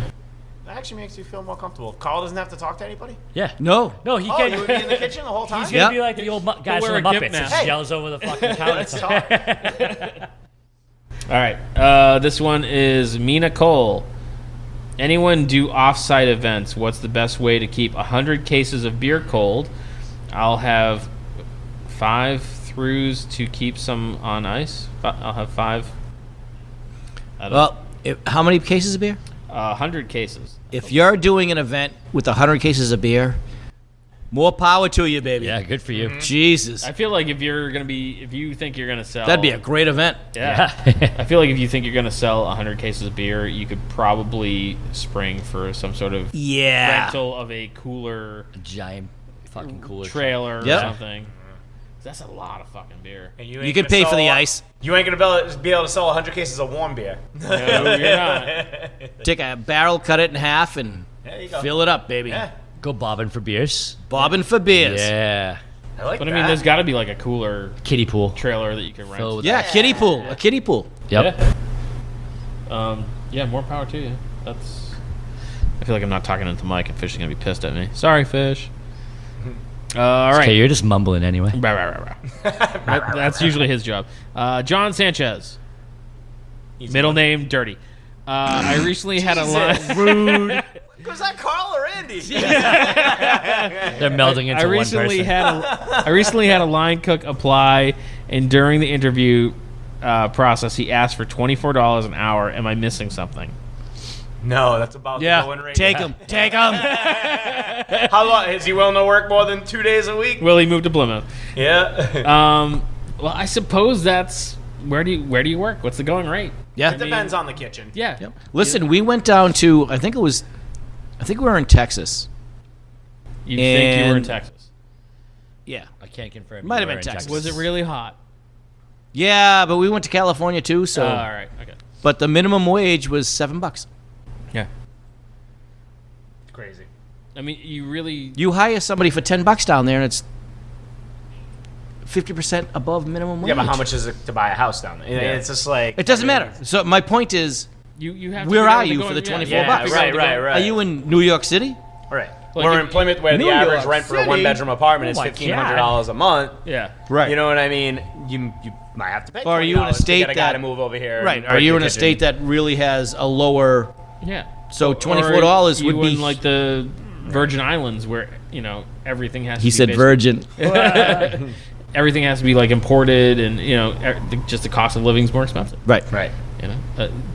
Speaker 2: That actually makes you feel more comfortable. Carl doesn't have to talk to anybody.
Speaker 3: Yeah.
Speaker 4: No.
Speaker 3: No, he
Speaker 2: Oh,
Speaker 3: can.
Speaker 2: you would be in the kitchen the whole time.
Speaker 3: He's gonna
Speaker 4: Yeah.
Speaker 3: be like the old guys
Speaker 1: wear
Speaker 3: from the
Speaker 1: a gimp
Speaker 3: Muppets.
Speaker 1: mask.
Speaker 3: Just
Speaker 2: Hey.
Speaker 3: yells over the fucking
Speaker 2: Let's
Speaker 3: counter.
Speaker 2: talk.
Speaker 1: All right. This one is Mina Cole. Anyone do off-site events? What's the best way to keep 100 cases of beer cold? I'll have 5 throughs to keep some on ice. I'll have 5.
Speaker 4: Well, how many cases of beer?
Speaker 1: 100 cases.
Speaker 4: If you're doing an event with 100 cases of beer, more power to you, baby.
Speaker 3: Yeah, good for you.
Speaker 4: Jesus.
Speaker 1: I feel like if you think you're gonna sell,
Speaker 4: That'd be a great event.
Speaker 1: yeah. I feel like if you think you're gonna sell 100 cases of beer, you could probably spring for some sort of
Speaker 4: Yeah.
Speaker 1: rental of a cooler
Speaker 3: Giant fucking cooler.
Speaker 1: trailer
Speaker 4: Yep.
Speaker 1: or something. That's a lot of fucking beer.
Speaker 2: And
Speaker 4: You
Speaker 2: ain't
Speaker 4: can
Speaker 2: gonna
Speaker 4: pay for
Speaker 2: sell
Speaker 4: the
Speaker 2: a-
Speaker 4: ice.
Speaker 2: You ain't gonna be able to sell 100 cases of warm beer.
Speaker 1: No, you're not.
Speaker 4: Take a barrel, cut it in half, and
Speaker 2: There you go.
Speaker 4: fill it up, baby.
Speaker 2: Yeah,
Speaker 3: Go bobbing for beers.
Speaker 4: Bobbing for beers.
Speaker 3: Yeah.
Speaker 2: I like
Speaker 1: But
Speaker 2: that.
Speaker 1: I mean, there's got to be like a cooler
Speaker 3: Kiddie pool.
Speaker 1: trailer that you can rent.
Speaker 3: Fill with
Speaker 4: Yeah, kiddie pool. A kiddie pool.
Speaker 3: Yep.
Speaker 1: Yeah, more power to you. That's. I feel like I'm not talking into the mic, and Fish is gonna be pissed at me. Sorry, Fish. All right.
Speaker 3: Okay, you're just mumbling anyway.
Speaker 1: That's usually his job. John Sanchez.
Speaker 2: Easy
Speaker 1: Middle
Speaker 2: one.
Speaker 1: name Dirty. I recently had a line.
Speaker 3: Rude.
Speaker 2: Was that Karl or Andy?
Speaker 3: They're melding into one person.
Speaker 1: I recently had a line cook apply, and during the interview process, he asked for $24 an hour. Am I missing something?
Speaker 2: No, that's about the going rate.
Speaker 4: Take him. Take him.
Speaker 2: How long is he willing to work more than 2 days a week?
Speaker 1: Will he move to Plymouth?
Speaker 2: Yeah.
Speaker 1: Well, I suppose that's where do you work? What's the going rate?
Speaker 4: Yeah.
Speaker 2: It depends on the kitchen.
Speaker 1: Yeah.
Speaker 4: Yep. Listen, we went down to I think we were in Texas.
Speaker 1: You think you were in
Speaker 4: And-
Speaker 1: Texas?
Speaker 4: Yeah.
Speaker 3: I can't confirm.
Speaker 4: Might
Speaker 3: you
Speaker 4: have
Speaker 3: were
Speaker 4: been
Speaker 3: in
Speaker 4: Texas.
Speaker 1: Was it really hot?
Speaker 4: Yeah, but we went to California too. So,
Speaker 1: all right. Okay.
Speaker 4: but the minimum wage was $7.
Speaker 1: Yeah.
Speaker 2: Crazy.
Speaker 1: I mean, you really.
Speaker 4: You hire somebody for $10 down there, and it's 50% above minimum wage.
Speaker 2: Yeah, but how much is it to buy a house down there?
Speaker 1: Yeah.
Speaker 2: It's just like
Speaker 4: It doesn't matter. So my point is,
Speaker 1: You have. To
Speaker 4: Where
Speaker 1: figure
Speaker 4: are
Speaker 1: out
Speaker 4: you
Speaker 1: the
Speaker 4: for the
Speaker 1: going-
Speaker 4: 24
Speaker 1: yeah,
Speaker 4: bucks?
Speaker 1: figure out the
Speaker 2: Right,
Speaker 1: going-
Speaker 2: right.
Speaker 4: are you in New York City?
Speaker 2: Right.
Speaker 1: Like
Speaker 2: We're
Speaker 1: if-
Speaker 2: in Plymouth where
Speaker 4: New
Speaker 2: the average
Speaker 4: York
Speaker 2: rent for a
Speaker 4: City.
Speaker 2: 1-bedroom apartment is
Speaker 3: Oh my
Speaker 2: $1,500 a month.
Speaker 1: Yeah.
Speaker 4: Right.
Speaker 2: You know what I mean? You might have to pay.
Speaker 4: Or are you in a
Speaker 2: $20 to
Speaker 4: state
Speaker 2: get a guy
Speaker 4: that-
Speaker 2: to move over here?
Speaker 4: Right.
Speaker 2: and
Speaker 4: Are
Speaker 2: work
Speaker 4: you
Speaker 2: the
Speaker 4: in a
Speaker 2: kitchen?
Speaker 4: state that really has a lower?
Speaker 1: Yeah.
Speaker 4: So
Speaker 1: Or
Speaker 4: $24 would
Speaker 1: you
Speaker 4: be
Speaker 1: in like the Virgin Islands where everything has.
Speaker 4: He
Speaker 1: to
Speaker 4: said
Speaker 1: be
Speaker 4: virgin.
Speaker 1: Everything has to be like imported, and just the cost of living is more expensive.
Speaker 4: Right.
Speaker 2: Right.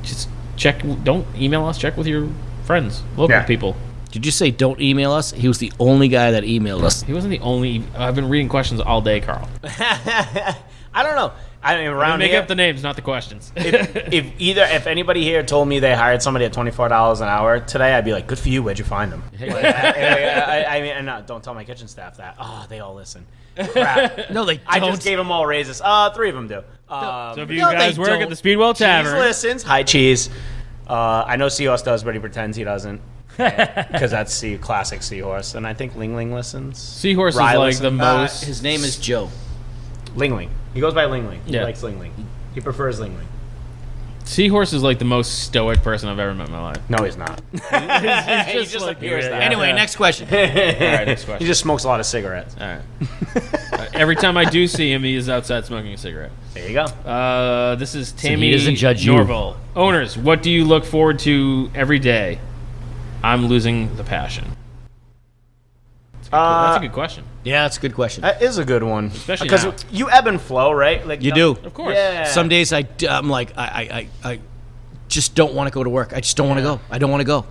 Speaker 1: Just check. Don't email us. Check with your friends, local
Speaker 2: Yeah.
Speaker 1: people.
Speaker 4: Did you say don't email us? He was the only guy that emailed us.
Speaker 1: He wasn't the only. I've been reading questions all day, Carl.
Speaker 2: I don't know. I mean, around
Speaker 1: Make
Speaker 2: here,
Speaker 1: up the names, not the questions.
Speaker 2: if anybody here told me they hired somebody at $24 an hour today, I'd be like, good for you. Where'd you find them? I mean, and don't tell my kitchen staff that. Oh, they all listen. Crap.
Speaker 4: No, they don't.
Speaker 2: I just gave them all raises. 3 of them do.
Speaker 1: So if you
Speaker 4: No,
Speaker 1: guys
Speaker 4: they
Speaker 1: work
Speaker 4: don't.
Speaker 1: at the Speedwell
Speaker 2: Cheese
Speaker 1: Tavern,
Speaker 2: listens. Hi, Cheese. I know Seahorse does, but he pretends he doesn't. Because that's classic Seahorse. And I think Ling Ling listens.
Speaker 1: Seahorse
Speaker 2: Rye
Speaker 1: is like the
Speaker 2: listens.
Speaker 1: most.
Speaker 4: His name is Joe.
Speaker 2: Ling Ling. He goes by Ling Ling. He
Speaker 1: Yeah.
Speaker 2: likes Ling Ling. He prefers Ling Ling.
Speaker 1: Seahorse is like the most stoic person I've ever met in my life.
Speaker 2: No, he's not.
Speaker 1: He
Speaker 2: He just appears that.
Speaker 4: Anyway, next question.
Speaker 1: All right, next
Speaker 2: He
Speaker 1: question.
Speaker 2: just smokes a lot of cigarettes.
Speaker 1: All right. Every time I do see him, he is outside smoking a cigarette.
Speaker 2: There you go.
Speaker 1: This is
Speaker 3: he
Speaker 1: Tammy
Speaker 3: doesn't judge you.
Speaker 1: Norval. Owners, what do you look forward to every day? I'm losing the passion. That's a good question.
Speaker 4: Yeah, that's a good question.
Speaker 2: That is a good one.
Speaker 1: Especially
Speaker 2: because
Speaker 1: now.
Speaker 2: you ebb and flow, right? Like
Speaker 4: You do.
Speaker 1: Of course.
Speaker 2: Yeah.
Speaker 4: Some days I'm like I just don't want to go to work. I just don't want to go. I don't want to go.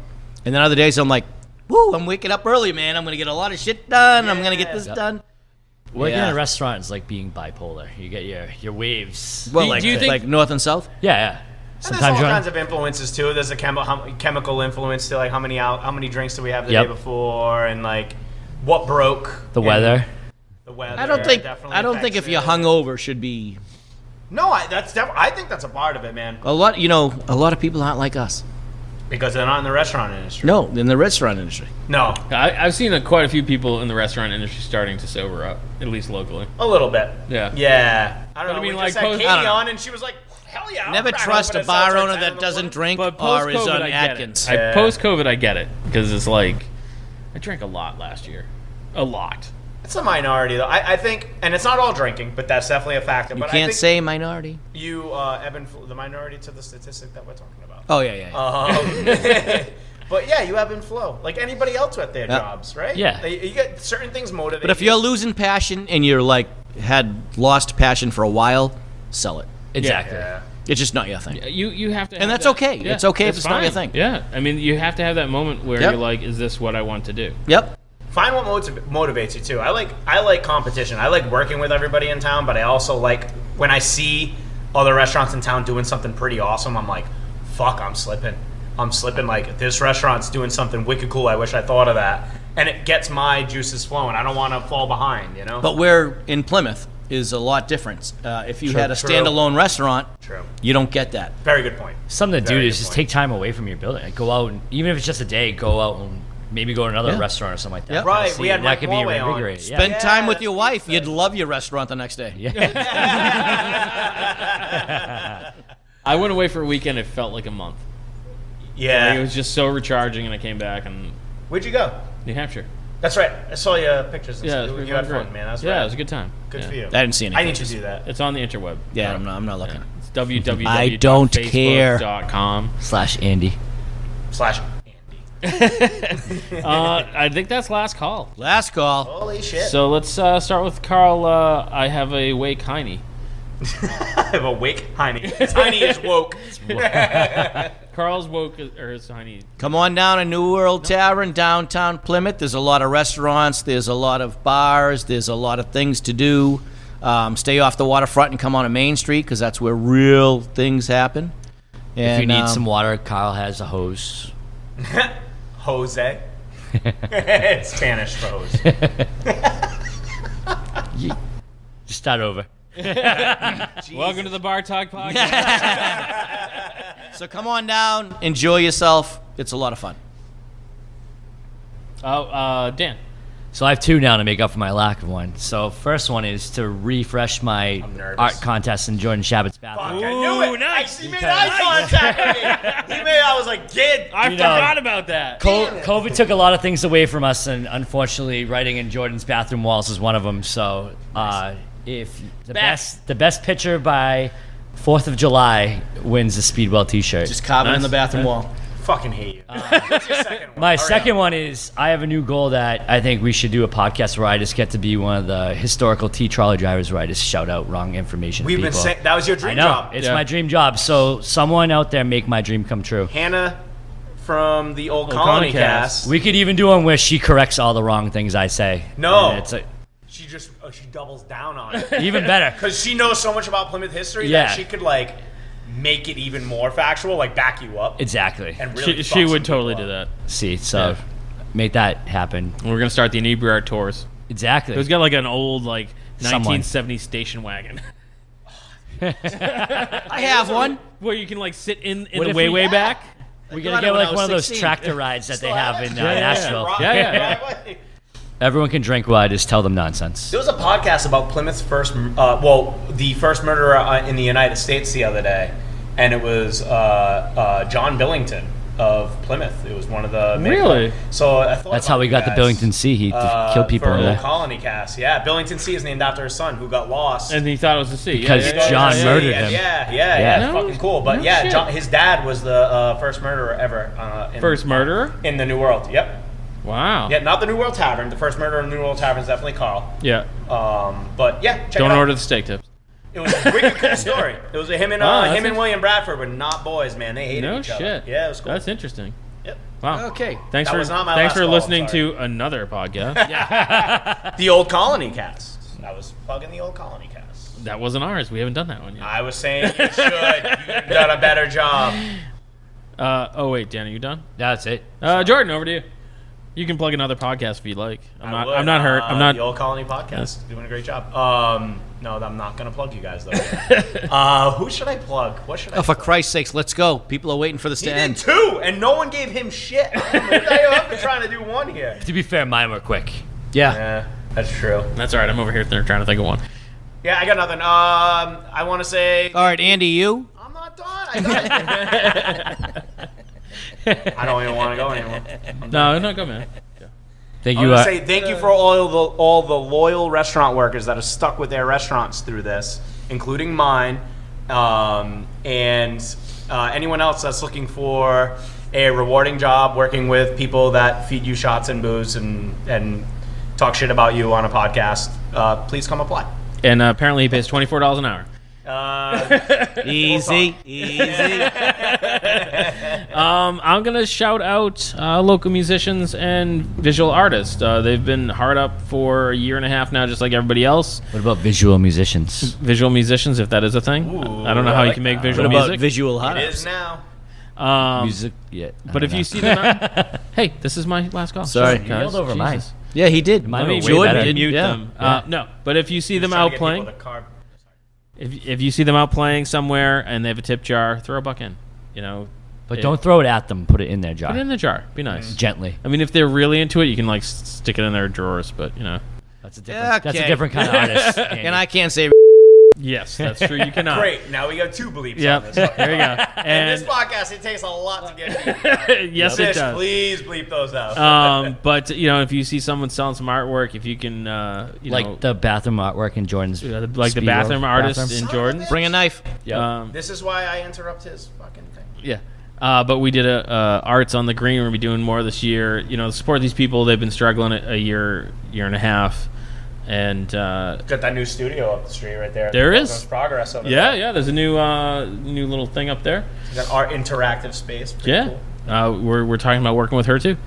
Speaker 4: And then other days I'm like, woo, I'm waking up early, man. I'm gonna get a lot of shit done. I'm gonna get this done.
Speaker 3: Working
Speaker 4: Yeah.
Speaker 3: in a restaurant is like being bipolar. You get your waves.
Speaker 4: Well,
Speaker 1: Do you think-
Speaker 4: like north and south?
Speaker 3: Yeah.
Speaker 2: And there's
Speaker 3: Sometimes
Speaker 2: all
Speaker 3: you're on-
Speaker 2: kinds of influences too. There's a chemical influence to like how many drinks do we have the
Speaker 3: Yep.
Speaker 2: day before, and like what broke.
Speaker 3: the
Speaker 2: and
Speaker 3: weather.
Speaker 2: The weather.
Speaker 4: I don't think
Speaker 2: definitely
Speaker 4: if you're
Speaker 2: affects it.
Speaker 4: hungover should be
Speaker 2: No, I think that's a part of it, man.
Speaker 4: a lot. You know, a lot of people aren't like us.
Speaker 2: Because they're not in the restaurant industry.
Speaker 4: No, in the restaurant industry.
Speaker 2: No,
Speaker 1: I've seen quite a few people in the restaurant industry starting to sober up, at least locally.
Speaker 2: a little bit.
Speaker 1: Yeah.
Speaker 2: Yeah. I don't
Speaker 1: But
Speaker 2: know.
Speaker 1: I mean,
Speaker 2: we
Speaker 1: like,
Speaker 2: just had
Speaker 1: post-
Speaker 2: Katie
Speaker 4: I don't know.
Speaker 2: on, and she was like, "Hell yeah!" I'll
Speaker 4: Never
Speaker 2: crack
Speaker 4: trust
Speaker 2: open
Speaker 4: a bar
Speaker 2: Celtic
Speaker 4: owner
Speaker 2: 10
Speaker 4: that
Speaker 2: in the
Speaker 4: doesn't
Speaker 2: morning.
Speaker 4: drink
Speaker 1: But
Speaker 4: or is
Speaker 1: post-COVID,
Speaker 4: on
Speaker 1: I get
Speaker 4: Atkins.
Speaker 1: it. Post-COVID, I get it because it's like I drank a lot last year, a lot.
Speaker 2: It's a minority, though. I think, and it's not all drinking, but that's definitely a factor.
Speaker 4: You
Speaker 2: but I
Speaker 4: can't
Speaker 2: think
Speaker 4: say minority.
Speaker 2: you ebb and flow, the minority to the statistic that we're talking about.
Speaker 4: Oh yeah.
Speaker 2: But yeah, you ebb and flow like anybody else at their
Speaker 4: Yeah.
Speaker 2: jobs, right?
Speaker 3: Yeah.
Speaker 2: You get certain things motivate.
Speaker 4: But if you're losing passion and you're like had lost passion for a while, sell it.
Speaker 3: Exactly.
Speaker 2: yeah.
Speaker 4: It's just not your thing.
Speaker 1: You have to,
Speaker 4: And
Speaker 1: have
Speaker 4: that's
Speaker 1: that-
Speaker 4: okay.
Speaker 1: yeah,
Speaker 4: It's okay if
Speaker 1: that's
Speaker 4: it's not your
Speaker 1: fine.
Speaker 4: thing.
Speaker 1: Yeah, I mean, you have to have that moment where
Speaker 4: Yep.
Speaker 1: you're like, "Is this what I want to do?"
Speaker 4: Yep.
Speaker 2: Find what motivates you too. I like competition. I like working with everybody in town, but I also like when I see other restaurants in town doing something pretty awesome. I'm like, fuck, I'm slipping. Like this restaurant's doing something wicked cool. I wish I thought of that, and it gets my juices flowing. I don't want to fall behind, you know.
Speaker 4: But we're in Plymouth is a lot different. If you had a
Speaker 2: True.
Speaker 4: standalone restaurant,
Speaker 2: True.
Speaker 4: you don't get that.
Speaker 2: Very good point.
Speaker 3: Something to do
Speaker 2: Very
Speaker 3: is
Speaker 2: good
Speaker 3: just
Speaker 2: point.
Speaker 3: take time away from your building. Like, go out, and, even if it's just a day, go out and maybe go to another
Speaker 4: Yeah.
Speaker 3: restauant or something like that.
Speaker 4: Yep.
Speaker 2: Right,
Speaker 3: See,
Speaker 2: we had
Speaker 3: that
Speaker 2: Mike
Speaker 3: could be
Speaker 2: Morway on.
Speaker 3: reinvigorated. Yeah.
Speaker 4: Spend time with
Speaker 2: that's
Speaker 4: your
Speaker 2: what he
Speaker 4: wife. You'd love your restaurant the next day.
Speaker 1: I went away for a weekend. It felt like a month.
Speaker 2: Yeah.
Speaker 1: Like, it was just so recharging, and I came back and
Speaker 2: Where'd you go?
Speaker 1: New Hampshire.
Speaker 2: That's right. I saw your pictures. And
Speaker 1: Yeah, it
Speaker 2: stuff.
Speaker 1: was
Speaker 2: You had
Speaker 1: great.
Speaker 2: fun, man. That's
Speaker 1: Yeah,
Speaker 2: right.
Speaker 1: it was a good time.
Speaker 2: Good
Speaker 1: Yeah.
Speaker 2: for you.
Speaker 4: I didn't see any
Speaker 2: I need to
Speaker 4: pictures.
Speaker 2: do that.
Speaker 1: It's on the interweb.
Speaker 4: Yeah, I'm not looking.
Speaker 1: It's www.
Speaker 4: I don't care.
Speaker 1: .com.
Speaker 3: /Andy.
Speaker 2: /Andy.
Speaker 1: I think that's last call.
Speaker 4: Last call.
Speaker 2: Holy shit.
Speaker 1: So let's start with Karl. I have a wake Heine.
Speaker 2: I have a wake Heine. Heine is woke.
Speaker 1: Karl's woke, or is Heine?
Speaker 4: Come on down to New World Tavern, downtown Plymouth. There's a lot of restaurants. There's a lot of bars. There's a lot of things to do. Stay off the waterfront and come on to Main Street because that's where real things happen. And,
Speaker 3: If you need some water, Karl has a hose.
Speaker 2: Jose. It's Spanish for hose.
Speaker 3: Just start over.
Speaker 1: Welcome to the Bar Talk Podcast.
Speaker 4: So come on down, enjoy yourself. It's a lot of fun.
Speaker 1: Dan.
Speaker 3: So I have two now to make up for my lack of one. So first one is to refresh my
Speaker 2: I'm nervous.
Speaker 3: art contest in Jordan Shabbat's
Speaker 2: Fuck,
Speaker 3: bathroom.
Speaker 2: I knew it.
Speaker 1: nice.
Speaker 2: He made eye contact with me. I was like, kid.
Speaker 1: I
Speaker 3: You know,
Speaker 1: forgot about that.
Speaker 3: COVID took a lot of things away from us, and unfortunately, writing in Jordan's bathroom walls is one of them. So if the best picture by 4th of July wins the Speedwell T-shirt.
Speaker 4: Just carve it in the bathroom wall.
Speaker 2: Fucking hate you. What's your second one?
Speaker 3: My
Speaker 2: Hurry
Speaker 3: second
Speaker 2: up.
Speaker 3: one is I have a new goal that I think we should do a podcast where I just get to be one of the historical T-trolley drivers where I just shout out wrong information to
Speaker 2: We've
Speaker 3: people.
Speaker 2: been saying that was your dream
Speaker 3: I know.
Speaker 2: job.
Speaker 3: It's
Speaker 1: Yeah.
Speaker 3: my dream job. So someone out there make my dream come true.
Speaker 2: Hannah from the old
Speaker 1: Colony
Speaker 2: Colony
Speaker 1: Cast.
Speaker 2: cast.
Speaker 3: We could even do one where she corrects all the wrong things I say.
Speaker 2: No.
Speaker 3: And it's
Speaker 2: She just she doubles down on it
Speaker 3: even better.
Speaker 2: because she knows so much about Plymouth history
Speaker 3: Yeah.
Speaker 2: that she could like make it even more factual, like back you up.
Speaker 3: Exactly.
Speaker 2: And really
Speaker 1: She
Speaker 2: fuck
Speaker 1: would
Speaker 2: some
Speaker 1: totally
Speaker 2: people
Speaker 1: do
Speaker 2: up.
Speaker 1: that.
Speaker 3: See, so
Speaker 1: Yeah.
Speaker 3: make that happen.
Speaker 1: We're gonna start the inebriate tours.
Speaker 3: Exactly.
Speaker 1: It's got like an old like
Speaker 3: Someone.
Speaker 1: 1970s station wagon
Speaker 4: I have one.
Speaker 1: where you can like sit in
Speaker 3: What
Speaker 1: the
Speaker 3: if
Speaker 1: way
Speaker 3: we-
Speaker 1: back.
Speaker 3: We're
Speaker 4: got
Speaker 3: gonna
Speaker 4: it
Speaker 3: get
Speaker 4: when I
Speaker 3: like
Speaker 4: was
Speaker 3: one of those
Speaker 4: 16.
Speaker 3: tractor rides that they
Speaker 2: Still
Speaker 3: have
Speaker 2: have
Speaker 3: in
Speaker 2: it?
Speaker 3: Nashville.
Speaker 2: Rock
Speaker 1: Yeah,
Speaker 2: it
Speaker 1: yeah.
Speaker 2: right away.
Speaker 3: Everyone can drink while I just tell them nonsense.
Speaker 2: There was a podcast about Plymouth's first, the first murderer in the United States the other day, and it was John Billington of Plymouth. It was one of the main
Speaker 1: Really?
Speaker 2: So I thought
Speaker 3: That's
Speaker 2: about
Speaker 3: how we
Speaker 2: you
Speaker 3: got the
Speaker 2: guys,
Speaker 3: Billington Sea. He killed people
Speaker 2: for
Speaker 3: in
Speaker 2: a
Speaker 3: there.
Speaker 2: little colony cast. Yeah, Billington Sea is named after his son who got lost.
Speaker 1: And he thought it was the sea.
Speaker 3: Because
Speaker 1: yeah, yeah,
Speaker 3: John
Speaker 1: yeah,
Speaker 3: murdered
Speaker 1: yeah.
Speaker 3: him.
Speaker 2: Yeah,
Speaker 1: No,
Speaker 2: it's fucking cool. But
Speaker 1: no
Speaker 2: yeah,
Speaker 1: shit.
Speaker 2: John, his dad was the first murderer ever.
Speaker 1: First murderer?
Speaker 2: in the New World. Yep.
Speaker 1: Wow.
Speaker 2: Yeah, not the New World Tavern. The first murderer in the New World Tavern is definitely Carl.
Speaker 1: Yeah.
Speaker 2: But yeah, check
Speaker 1: Don't
Speaker 2: it out.
Speaker 1: order the steak tips.
Speaker 2: It was a wicked cool story. It was him and
Speaker 1: Wow, that's
Speaker 2: him and
Speaker 1: interesting.
Speaker 2: William Bradford were not boys, man. They hated
Speaker 1: No
Speaker 2: each
Speaker 1: shit.
Speaker 2: other. Yeah, it was cool.
Speaker 1: That's interesting.
Speaker 2: Yep.
Speaker 1: Wow.
Speaker 4: Okay.
Speaker 1: Thanks
Speaker 2: That
Speaker 1: for
Speaker 2: was not my
Speaker 1: thanks
Speaker 2: last
Speaker 1: for
Speaker 2: call,
Speaker 1: listening
Speaker 2: I'm sorry.
Speaker 1: to another podcast.
Speaker 2: The old Colony cast. I was plugging the old Colony cast.
Speaker 1: That wasn't ours. We haven't done that one yet.
Speaker 2: I was saying you should. You could have done a better job.
Speaker 1: Oh wait, Dan, are you done?
Speaker 3: That's it.
Speaker 1: Jordan, over to you. You can plug another podcast if you'd like. I'm
Speaker 2: I
Speaker 1: not.
Speaker 2: would.
Speaker 1: I'm not hurt. I'm not.
Speaker 2: The old Colony podcast. Doing a great job. No, I'm not gonna plug you guys though. Who should I plug? What should I?
Speaker 4: Oh, for
Speaker 2: plug?
Speaker 4: Christ's sakes, let's go. People are waiting for this
Speaker 2: He
Speaker 4: to
Speaker 2: did
Speaker 4: end.
Speaker 2: two, and no one gave him shit. I've been trying to do one here.
Speaker 3: To be fair, mine were quick.
Speaker 4: Yeah.
Speaker 2: Yeah, that's true.
Speaker 1: That's all right. I'm over here trying to think of one.
Speaker 2: Yeah, I got nothing. I want to say
Speaker 4: All right, Andy, you?
Speaker 2: I'm not done. I don't even want to go anymore.
Speaker 1: No, go man.
Speaker 3: Thank
Speaker 2: I
Speaker 3: you.
Speaker 2: want to say thank you for all the loyal restaurant workers that have stuck with their restaurants through this, including mine, and anyone else that's looking for a rewarding job working with people that feed you shots and booze and talk shit about you on a podcast. Please come apply.
Speaker 1: And apparently he pays $24 an hour.
Speaker 4: Easy.
Speaker 1: I'm gonna shout out local musicians and visual artists. They've been hard up for a year and a half now, just like everybody else.
Speaker 3: What about visual musicians?
Speaker 1: Visual musicians, if that is a thing.
Speaker 2: Ooh,
Speaker 1: I don't know
Speaker 2: I
Speaker 1: how you
Speaker 2: like
Speaker 1: can make
Speaker 2: that.
Speaker 1: visual
Speaker 4: What about
Speaker 1: music.
Speaker 4: visual
Speaker 2: It
Speaker 4: hot
Speaker 2: is now.
Speaker 3: Music? Yeah. I
Speaker 1: But
Speaker 3: don't
Speaker 1: if
Speaker 3: know.
Speaker 1: you see them out, hey, this is my last call.
Speaker 4: Sorry.
Speaker 1: Guys,
Speaker 3: You yelled over mine.
Speaker 1: Jesus.
Speaker 4: Yeah, he did.
Speaker 3: Mine
Speaker 1: Let me
Speaker 3: were way
Speaker 4: Jordan
Speaker 3: better.
Speaker 4: did.
Speaker 1: mute
Speaker 4: Yeah.
Speaker 1: them.
Speaker 3: Yeah.
Speaker 1: No, but if you see them
Speaker 2: Trying
Speaker 1: out
Speaker 2: to get people
Speaker 1: playing,
Speaker 2: to carb.
Speaker 1: if you see them out playing somewhere and they have a tip jar, throw a buck in. You know,
Speaker 3: But don't throw it at them. Put it in their jar.
Speaker 1: put it in the jar. Be nice.
Speaker 3: Gently.
Speaker 1: I mean, if they're really into it, you can like stick it in their drawers. But you know,
Speaker 3: That's a different. That's a
Speaker 4: Okay.
Speaker 3: different kind of artist. Andy.
Speaker 4: And I can't say.
Speaker 1: yes, that's true. You cannot.
Speaker 2: Great. Now we got two bleeps on
Speaker 1: Yep.
Speaker 2: this.
Speaker 1: There you go.
Speaker 2: And
Speaker 1: And
Speaker 2: this podcast, it takes a lot to get beeped.
Speaker 1: yes, it
Speaker 2: Sis,
Speaker 1: does.
Speaker 2: please bleep those out.
Speaker 1: But you know, if you see someone selling some artwork, if you can, you
Speaker 3: like
Speaker 1: know,
Speaker 3: the bathroom artwork in Jordan's.
Speaker 1: like the
Speaker 3: Speedo
Speaker 1: bathroom artist
Speaker 3: bathroom.
Speaker 1: in
Speaker 2: Son of a
Speaker 1: Jordan.
Speaker 2: bitch.
Speaker 4: Bring a knife.
Speaker 3: Yep.
Speaker 2: This is why I interrupt his fucking thing.
Speaker 1: Yeah. But we did a arts on the green. We're gonna be doing more this year. You know, support these people. They've been struggling a year and a half, and
Speaker 2: Got that new studio up the street right there.
Speaker 1: There is.
Speaker 2: There's progress over there.
Speaker 1: yeah. There's a new little thing up there.
Speaker 2: Got our interactive space. Pretty
Speaker 1: Yeah,
Speaker 2: cool.
Speaker 1: we're talking about working with her too.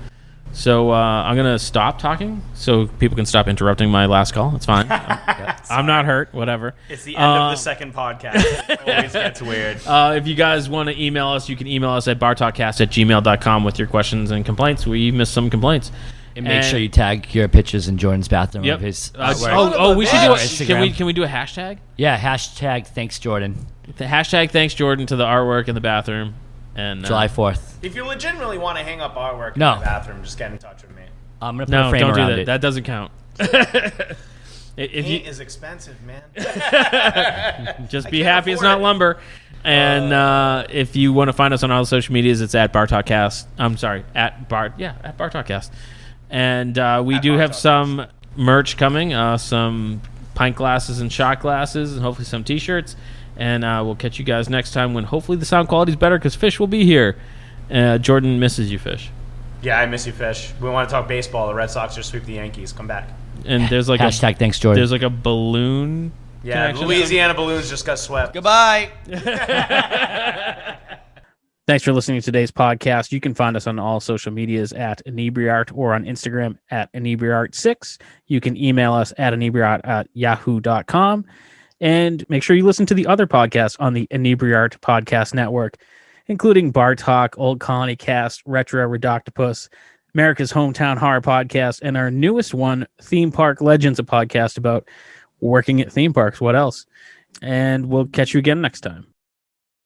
Speaker 1: So I'm gonna stop talking so people can stop interrupting my last call. It's fine. I'm not hurt. Whatever.
Speaker 2: It's the end of the second podcast. It always gets weird.
Speaker 1: If you guys want to email us, you can email us at bartalkcast@gmail.com with your questions and complaints. We missed some complaints.
Speaker 3: And make sure you tag your pictures in Jordan's bathroom
Speaker 1: Yep.
Speaker 3: of his
Speaker 1: We should do a,
Speaker 3: Instagram.
Speaker 1: can we do a hashtag?
Speaker 3: Yeah, hashtag thanks Jordan.
Speaker 1: The hashtag thanks Jordan to the artwork in the bathroom. And
Speaker 3: July 4th.
Speaker 2: If you legitimately want to hang up artwork
Speaker 3: No.
Speaker 2: in the bathroom, just get in touch with me.
Speaker 3: I'm gonna put
Speaker 1: no,
Speaker 3: a frame
Speaker 1: don't do
Speaker 3: around
Speaker 1: that.
Speaker 3: it.
Speaker 1: That doesn't count. If you
Speaker 2: Paint is expensive, man.
Speaker 1: just be
Speaker 2: can't
Speaker 1: happy it's
Speaker 2: afford
Speaker 1: not
Speaker 2: it.
Speaker 1: lumber. And if you want to find us on all the social medias, it's at Bar Talk Cast. I'm sorry, at Bar Talk Cast. And we
Speaker 2: At
Speaker 1: do
Speaker 2: Bar
Speaker 1: have
Speaker 2: Talk
Speaker 1: some merch coming, some pint glasses and shot glasses, and hopefully some T-shirts. And we'll catch you guys next time when hopefully the sound quality is better because Fish will be here. Jordan misses you, Fish.
Speaker 2: Yeah, I miss you, Fish. We want to talk baseball. The Red Sox just sweep the Yankees. Come back.
Speaker 1: And there's like
Speaker 3: hashtag thanks Jordan.
Speaker 1: there's like a balloon.
Speaker 2: Yeah,
Speaker 1: connection.
Speaker 2: Louisiana Balloons just got swept.
Speaker 4: Goodbye.
Speaker 1: Thanks for listening to today's podcast. You can find us on all social medias at Inebriart or on Instagram at Inebriart6. You can email us at inebriart@yahoo.com. And make sure you listen to the other podcasts on the Inebriart Podcast Network, including Bar Talk, Old Colony Cast, Retro Redoctopus, America's Hometown Horror Podcast, and our newest one, Theme Park Legends, a podcast about working at theme parks. What else? And we'll catch you again next time.